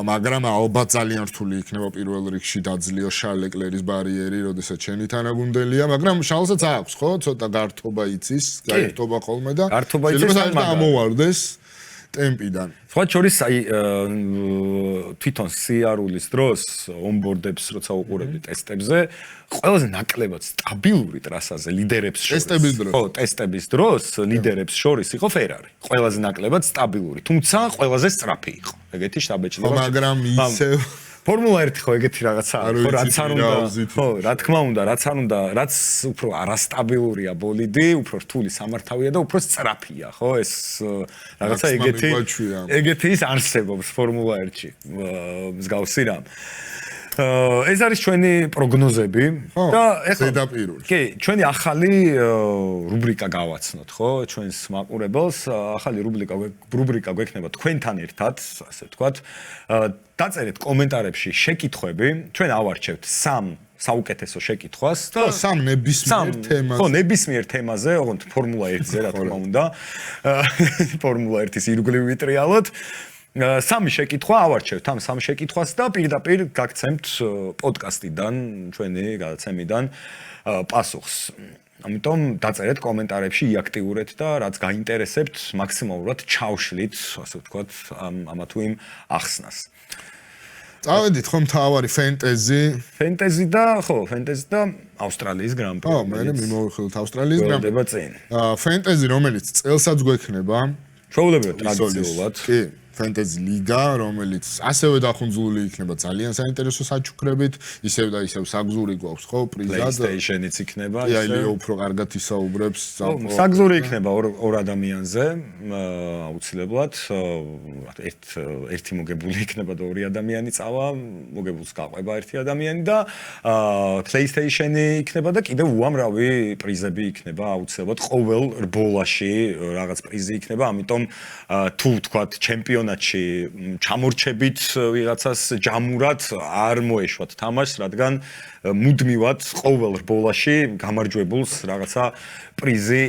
მაგრამ ალბათ ძალიან რთული იქნება პირველ რიგში დაძლიო Charles Leclerc-ის ბარიერი, როდესაც შენი თანაგუნდელია, მაგრამ Charles-აც აქვს, ხო, ცოტა გართობა იცის, გაერთობა ხოლმე და გართობა იცის და ამოვარდეს ტემპიდან. სხვა შორის აი თვითონ სიარულის დროს ონბორდებს როცა უყურებდი ტესტებზე, ყველაზე ნაკლებად სტაბილური ტრასაზე ლიდერებს შორის. ტესტების დროს. ხო, ტესტების დროს ლიდერებს შორის იყო Ferrari. ყველაზე ნაკლებად სტაბილური, თუმცა ყველაზე სწრაფი იყო. ეგეთი შთაბეჭდილება. მაგრამ ისევ ფორმულა 1 ხო ეგეთი რაღაცა ხო რაც არ უნდა ხო რა თქმა უნდა რაც უფრო არასტაბილურია ბოლიდი უფრო რთული სამართავია და უფრო სწრაფია ხო ეს რაღაცა ეგეთი ის არსებობს ფორმულა 1-ში მსგავსი რამ ეს არის ჩვენი პროგნოზები და ეხლა ზედაპირული. კი, ჩვენი ახალი რუბრიკა გავაცნოთ, ხო? ჩვენს მაყურებელს ახალი რუბრიკა გვექნება თქვენთან ერთად, ასე ვთქვათ. დაწერეთ კომენტარებში შეკითხვები, ჩვენ ავარჩევთ 3 საუკეთესო შეკითხვას და 3 ნებისმიერ თემაზე. ხო, ნებისმიერ თემაზე, ოღონდ ფორმულა 1-ზე რა თქმა უნდა. ფორმულა 1-ის ირგვლივ ვიტრიალოთ. 3 შეკითხვა ავარჩევთ ამ 3 შეკითხვას და პირდაპირ გაგცემთ პოდკასტიდან, ჩვენი გადაცემიდან პასუხს. ამიტომ დაწერეთ კომენტარებში, იაქტიურეთ და რაც გაინტერესებთ, მაქსიმალურად ჩავშლით, ასე ვთქვათ, ამა თუ იმ ახსნას. წავედით ხომ თავარი ფენტეზი და ავსტრალიის გრან-პრი. ხო, მე მიმოვიხილოთ ავსტრალიის გრან-პრი. გველდება წინ. ფენტეზი რომელიც წელსაც გვექნება. ჩვეულებრივად ტრადიციულად. კი. Fantasy Liga, რომელიც ასევე დახუნძული იქნება ძალიან საინტერესო საჩუქრებით, ისევ და ისევ საგზური გვაქვს, ხო, პრიზად. PlayStation-იც იქნება, ისე. იალიო უფრო კარგად ისაუბრებს. საგზური იქნება ორ ადამიანზე, აუცილებლად. ერთი მოგებული იქნება და ორი ადამიანი წავა, მოგებულს გაყვება ერთი ადამიანი და PlayStation-ი იქნება და კიდევ უამრავი პრიზები იქნება, აუცილებლად ყოველ რბოლაში რაღაც პრიზი იქნება, ამიტომ თუ თქვათ ჩემპიონ ჩამორჩებით ვიღაცას ჯამურად არ მოეშვათ თამაშს, რადგან მუდმივად ყოველ რბოლაში გამარჯვებულს რაღაცა პრიზი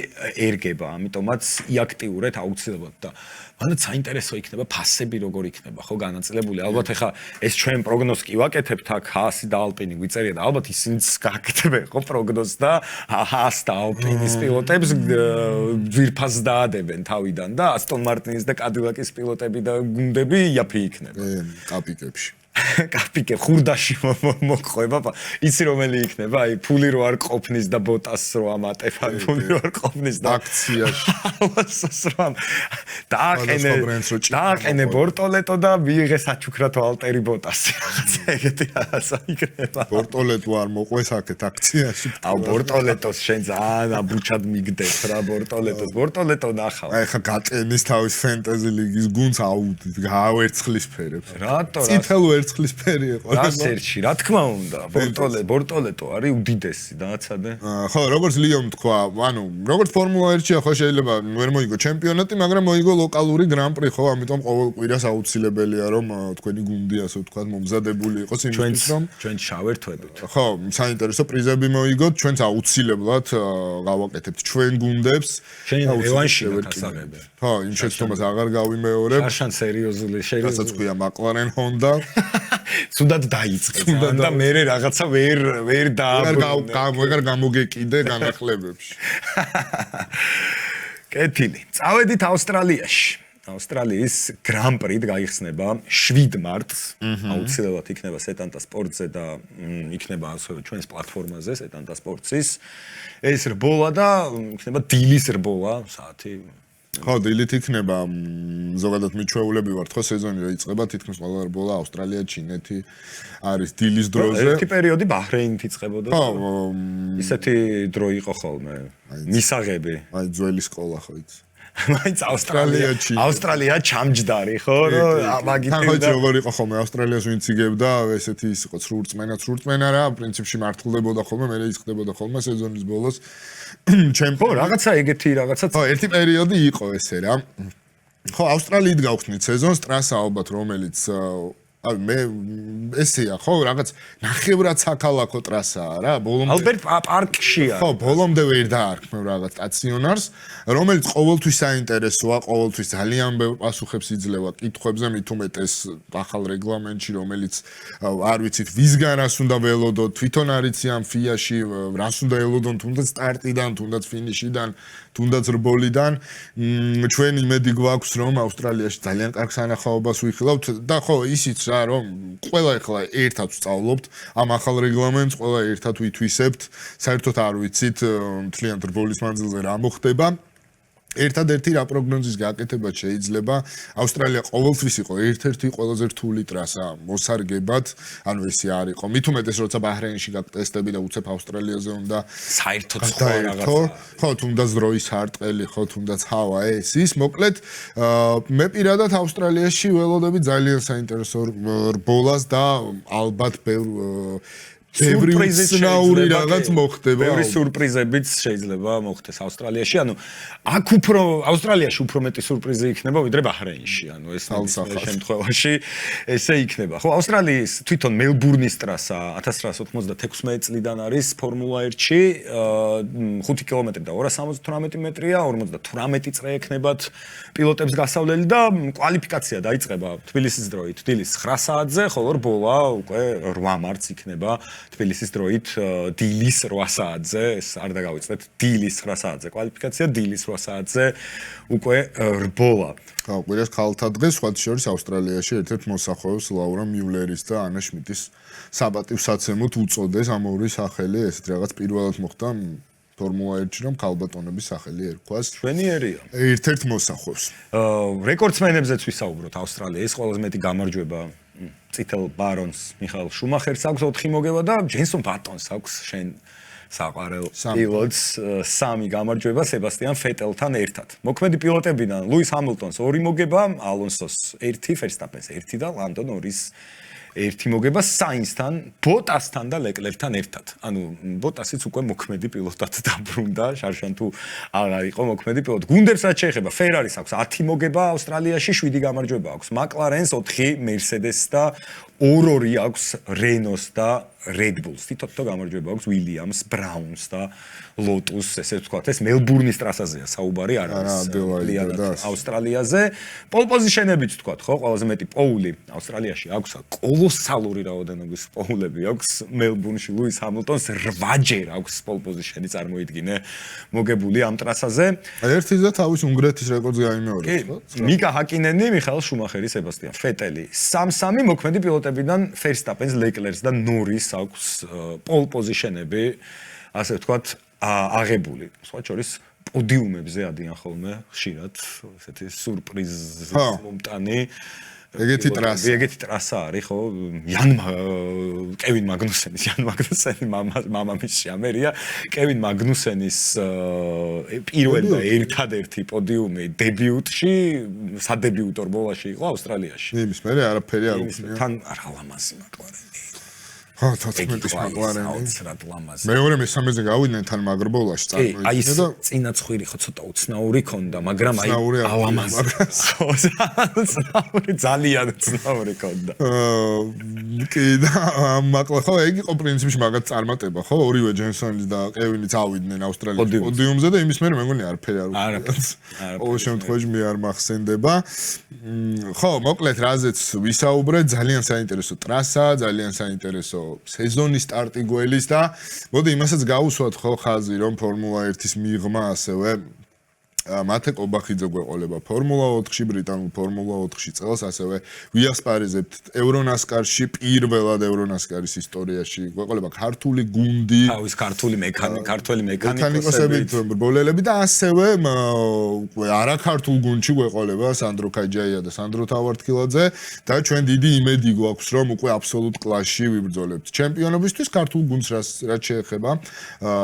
ერგება, ამიტომაც იაქტიურეთ აუცილებლად და მანდ საინტერესო იქნება ფასები როგორ იქნება, ხო, განაწილებული. ალბათ ეხა ეს ჩვენ პროგნოზს კი ვაკეთებთ აქ ჰაასი და ალპინი გვიწერია და ალბათ ისინიც გაკეთებენ ხო პროგნოზს და ჰაას და ალპინის პილოტებს ძვირფას დაადებენ თავიდან და ასტონ მარტინის და კადილაკის პილოტები და გუნდები იაფი იქნება. კაპიკებში. კაპიკე ხურდაში მოყვება. იცი რომელი იქნება? აი ფული რო არ ყოფნის და ბოტას რო ამატება, ფული რო არ ყოფნის და აქციაში. დააყენე ბორტოლეტო და მიიღე საჩუქრად ვალტერი ბოტასი. ეგეთი რაღაცა იქნება. ბორტოლეტო არ მოყვეს აქეთ აქციაში. აუ ბორტოლეტოს შენ ძალიან აბუჩად მიგდებ რა ბორტოლეტო ნახავ. აი ხა გატენის თავის ფენტეზი ლიგის გუნდს გაავერცხლისფერებს. რატო? ერცხლისფერი იყო. რასერჩი, რა თქმა უნდა, ბორტოლეტო არის უდიდესი, დააცადე. ხო, როგორც ლიომ თქვა, ანუ როგორც ფორმულა 1-ში ხო შეიძლება ვერ მოიგო ჩემპიონატი, მაგრამ მოიგო ლოკალური გრან-პრი, ხო, ამიტომ ყოველ კვირას აუცილებელია რომ თქვენი გუნდი ასე ვთქვათ მომზადებული იყოს იმისთვის რომ ჩვენ შავერთვებით. ხო, საინტერესო პრიზები მოიგოთ, ჩვენც აუცილებლად გავაკეთებთ ჩვენ გუნდებს. შენ რევანში გასაგები. ხო, იმ შეცდომას აღარ გავიმეორებ. შარშან სერიოზული შეიძლება. რასაც ქვია McLaren Honda. სუდად დაიწყე და მე რაღაცა ვერ ეგარ გამოგეკიდე განახლებებში. კეთილი. წავედით ავსტრალიაში. ავსტრალიის გრან-პრით გაიხსნება 7 მარტს. აუცილებლად იქნება სეტანტა სპორტზე და იქნება ასევე ჩვენს პლატფორმაზე სეტანტა სპორტის. ეს რბოლა და იქნება დილის რბოლა, საათი ხო, დილით იქნება ზოგადად მიჩვეულები ვართ, ხო, სეზონი რა იწყება, თითქმის ყველა რბოლა ავსტრალია, ჩინეთი არის დილის დროზე. ერთი პერიოდი ბაჰრეინით იწყებოდა. ხო, ისეთი დრო იყო ხოლმე. მისაღები. აი ძველი სკოლა ხო იცი. მაინც ავსტრალია ჩამჯდარი, ხო, რომ მაგით ხო როგორ იყო ხოლმე ავსტრალიას ვინც იგებდა, ესეთი ის იყო ცრურწმენა რა, პრინციპში მართლდებოდა ხოლმე, მე იწყდებოდა ხოლმე სეზონის ბოლოს. ჩემპიონ რაღაცა ეგეთი რაღაცა ხო ერთი პერიოდი იყო ესე რა ხო ავსტრალიით გავხსნით სეზონს ტრასა ალბათ რომელიც აი მე ესეა, ხო, რაღაც ნახევრად საქალაქო ტრასაა რა, ბოლომდე ალბერტ პარკშია. ხო, ბოლომდე ვერ დაარქმევ რაღაც სტაციონარს, რომელიც ყოველთვის საინტერესოა, ყოველთვის ძალიან ბევრ პასუხებს იძლევა კითხვებზე, მით უმეტეს ახალ რეგლამენტში, რომელიც არ ვიცით, ვისგან რას უნდა ველოდოთ, თვითონ არიცი ამ ფიაში, რას უნდა ელოდონ, თუნდაც სტარტიდან, თუნდაც ფინიშიდან, თუნდაც რბოლიდან. ჩვენ იმედი გვაქვს, რომ ავსტრალიაში ძალიან კარგ სანახაობას ვიხილავთ და ხო, ისიც რა, რომ ყველა ახლა ერთად ვსწავლობთ ამ ახალ რეგლამენტს, ყველა ერთად ვითვისებთ. საერთოდ არ ვიცით მთლიან რბოლის მანძილზე რა მოხდება. ერთადერთი რა პროგნოზის გაკეთება შეიძლება ავსტრალია ყოველთვის იყო ერთ-ერთი ყველაზე რთული ტრასა მოსარგებად, ანუ ესე არ იყო. მით უმეტეს როცა ბაჰრეინში გაქვს ტესტები და უცებ ავსტრალიაზე უნდა საერთოდ სხვა რაღაცა. ხო, თუნდაც დროის არტყელი, ხო, თუნდაც ჰავა ეს ის, მოკლედ მე პირადად ავსტრალიაში ველოდები ძალიან საინტერესო რბოლას და ალბათ ბევრი სურპრიზი რაღაც მოხდება. ბევრი სურპრიზებიც შეიძლება მოხდეს ავსტრალიაში. ანუ აქ უფრო ავსტრალიაში უფრო მეტი სურპრიზი იქნება ვიდრე ბაჰრეინში. ანუ ეს შემთხვევაში ესე იქნება. ხო, ავსტრალიის თვითონ მელბურნის ტრასა 1996 წლიდან არის ფორმულა 1-ში 5 კილომეტრი და 278 მეტრია, 58 წრე ექნებათ პილოტებს გასავლელი და კვალიფიკაცია დაიწყება თბილისის დროით. თბილისის 9 საათზე, ხოლო რბოლა უკვე 8 მარტს იქნება თბილისის დროით დილის 8 საათზე, ეს არ დაგავიწყდეთ, დილის 9 საათზე კვალიფიკაცია, დილის 8 საათზე უკვე რბოლა. ხო, კვირას ქალთა დღეს სხვა შორის ავსტრალიაში ერთ-ერთ მოსახოებს ლაურა მიულერის და ანა შმიტის საპატივსაცემოდ უწოდეს ამ ორი სახელი, ესეთ რაღაც პირველად მოხდა ფორმულა 1-ში, რომ ქალბატონების სახელი ერქვას. ჩვენიერია. ერთ-ერთ მოსახვევს. რეკორდსმენებზეც ვისაუბროთ ავსტრალიის ყველაზე მეტი გამარჯვება წითელ ბარონს მიხაელ შუმახერს აქვს 4 მოგება და ჯენსონ ბატონს აქვს შენ საყვარელ პილოტს 3 გამარჯვება სებასტიან ფეტელთან ერთად. მოქმედი პილოტებიდან ლუის ჰამილტონს 2 მოგება, ალონსოს 1, ფერსტაპენს 1 და ლანდო ნორის 1 მოგება საინსთან, ბოტასთან და ლეკლერთან ერთად. ანუ ბოტასიც უკვე მოქმედი პილოტად დაბრუნდა, შარშან თუ აღარ იყო მოქმედი პილოტი. გუნდებს რაც შეეხება, ფერარის აქვს 10 მოგება ავსტრალიაში, 7 გამარჯვება აქვს მაკლარენს, 4 მერსედესს და 2 აქვს რენოს და Red Bulls. თითო გამარჯვება აქვს Williams, Browns და Lotus, ესე ვთქვათ, ეს მელბურნის ტრასაზეა საუბარი, არ არის ავსტრალიაზე. Pole position-ებიც ვთქვათ, ხო, ყველაზე მეტი პოული ავსტრალიაში აქვს, კოლოსალური რაოდენობის პოულები აქვს მელბურნში ლუის ჰამილტონს 8-ჯერ აქვს pole position-ი წარმოიდგინე მოგებული ამ ტრასაზე. ერთის და თავის უნგრეთის რეკორდს გაიმეორებს, ხო? მიკა ჰაკინენი, მიხაელ შუმახერი, სებასტიან ფეტელი. 3-3 მოქმედი პილოტებიდან Verstappen, Leclerc და Norris აქვს pole position-ები, ასე ვთქვათ, აღებული. სხვა შორის პოდიუმებზე ადიან ხოლმე ხშირად, ესეთი სურპრიზ მომტანი. ეგეთი ტრასა არის, ხო? კევინ მაგნუსენი მამამისი ამერია, კევინ მაგნუსენის პირველი და ერთადერთი პოდიუმი დებიუტში, სადებიუტო რბოლაში იყო ავსტრალიაში. იმის მერე არაფერი არ უხსნია. თან რა ლამაზი მაკლარენი. ხო, 14-ის მაკლარენი. აუცილებლად ლამაზი. მეორე მესამეზე გავიდნენ თან მაგრბოლაში წარმოიდგინე და აი ეს წინა ცხვირი ხო ცოტა უცნაური ქონდა, მაგრამ აი ალამაზი. ხო, ცნაური, ძალიან ცნაური ქონდა. კი და მაკლა ხო, ეგ იყო პრინციპში მაგათ წარმატება, ხო? ორივე ჯენსონის და კევინიც ავიდნენ ავსტრალიის პოდიუმზე და იმის მერე მე მგონი არაფერი არ უყურეს. ყოველ შემთხვევაში მე არ მახსენდება. ხო, მოკლედ რაზეც ვისაუბრეთ, ძალიან საინტერესო ტრასა, ძალიან საინტერესო სეზონის სტარტი გველის და მოდი იმასაც გავუსვათ ხო ხაზი რომ ფორმულა 1-ის მიღმა ასევე მათე კობახიძე გვეყოლება ფორმულა 4-ში ბრიტანულ ფორმულა 4-ში წელს ასევე ვიასპარეზებთ ევრონასკარში პირველად ევრონასკარის ისტორიაში გვეყოლება ქართული გუნდი თავის ქართული ქართველი მექანიკოსები რბოლელები და ასევე არაქართულ გუნდში გვეყოლება სანდრო ქაჯაია და სანდრო თავართქილაძე და ჩვენ დიდი იმედი გვაქვს რომ უკვე აბსოლუტ კლასში ვიბრძოლებთ ჩემპიონობისთვის ქართულ გუნდს რაც შეეხება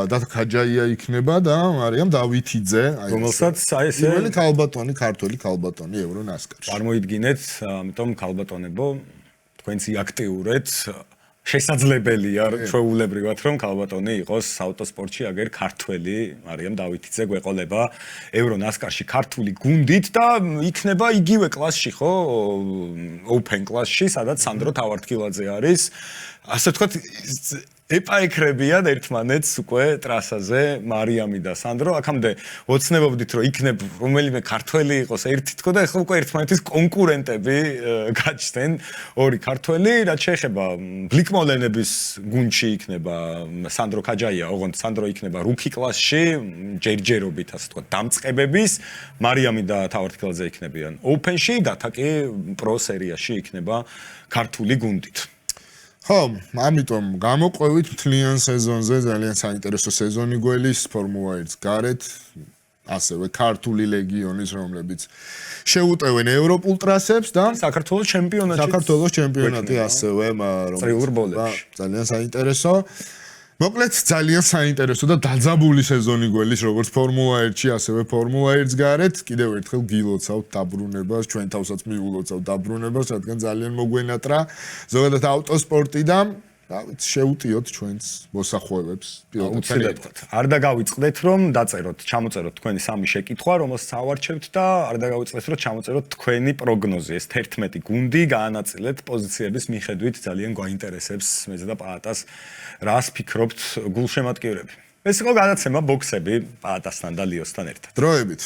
და ქაჯაია იქნება და მარიამ დავითიძე რომელსაც საერთოდ პირველი ქალბატონი ქართველი ქალბატონი ევრონასკარში წარმოიდგინეთ ამიტომ ქალბატონებო თქვენც იაქტიურეთ შესაძლებელია ჩვეულებრივად რომ ქალბატონი იყოს ავტოსპორტში აგერ ქართველი მარიამ დავითიძე გვეყოლება ევრონასკარში ქართული გუნდით და იქნება იგივე კლასში ხო open კლასში სადაც სანდრო თავართქილაძე არის ასე ვთქვათ ეპაიქრებიან ერთმანეთს უკვე ტრასაზე მარიამი და სანდრო აქამდე ოცნებობდით რომ იქნებ რომელიმე ქართველი იყოს ერთი თქო და ახლა უკვე ერთმანეთის კონკურენტები გაჩნდნენ ორი ქართველი რაც შეეხება ბლიკმოლენების გუნდში იქნება სანდრო ქაჯაია ოღონდ სანდრო იქნება რუკი კლასში ჯერჯერობით ასე ვთქვათ დამწყებების მარიამი და თავართქილაძე იქნებიან ოპენში და თაკი პრო სერიაში იქნება ქართული გუნდით ხო, ამიტომ გამოყვევით მთლიან სეზონზე ძალიან საინტერესო სეზონი გველის ფორმულა 1-ს გარეთ, ასევე ქართული ლეგიონის რომლებიც შეუტევენ ევროპულ ტრასებს და საქართველოს ჩემპიონატი ასევე წრიულ რბოლებში. ძალიან საინტერესო. მოკლედ ძალიან საინტერესო და დაძაბული სეზონი გველის როგორც ფორმულა 1-ში, ასევე ფორმულა 1-ს გარეთ. კიდევ ერთხელ გილოცავთ დაბრუნებას, ჩვენ თავსაც მიულოცავთ დაბრუნებას, რადგან ძალიან მოგვენატრა ზოგადად ავტოსპორტი და შეუტიოთ ჩვენს მოსახვევებს უცებად. არ დაგავიწყდეთ რომ დაწეროთ, ჩამოწეროთ თქვენი სამი შეკითხვა, რომელსაც ავარჩევთ და არ დაგავიწყდეთ რომ ჩამოწეროთ თქვენი პროგნოზი. ეს 11 გუნდი გაანაწილეთ პოზიციების მიხედვით ძალიან გვაინტერესებს მეზე და პაატას რას ფიქრობთ გულშემატკივრები. ეს იყო გადაცემა ბოქსები პაატასთან და ლიოსთან ერთად. დროებით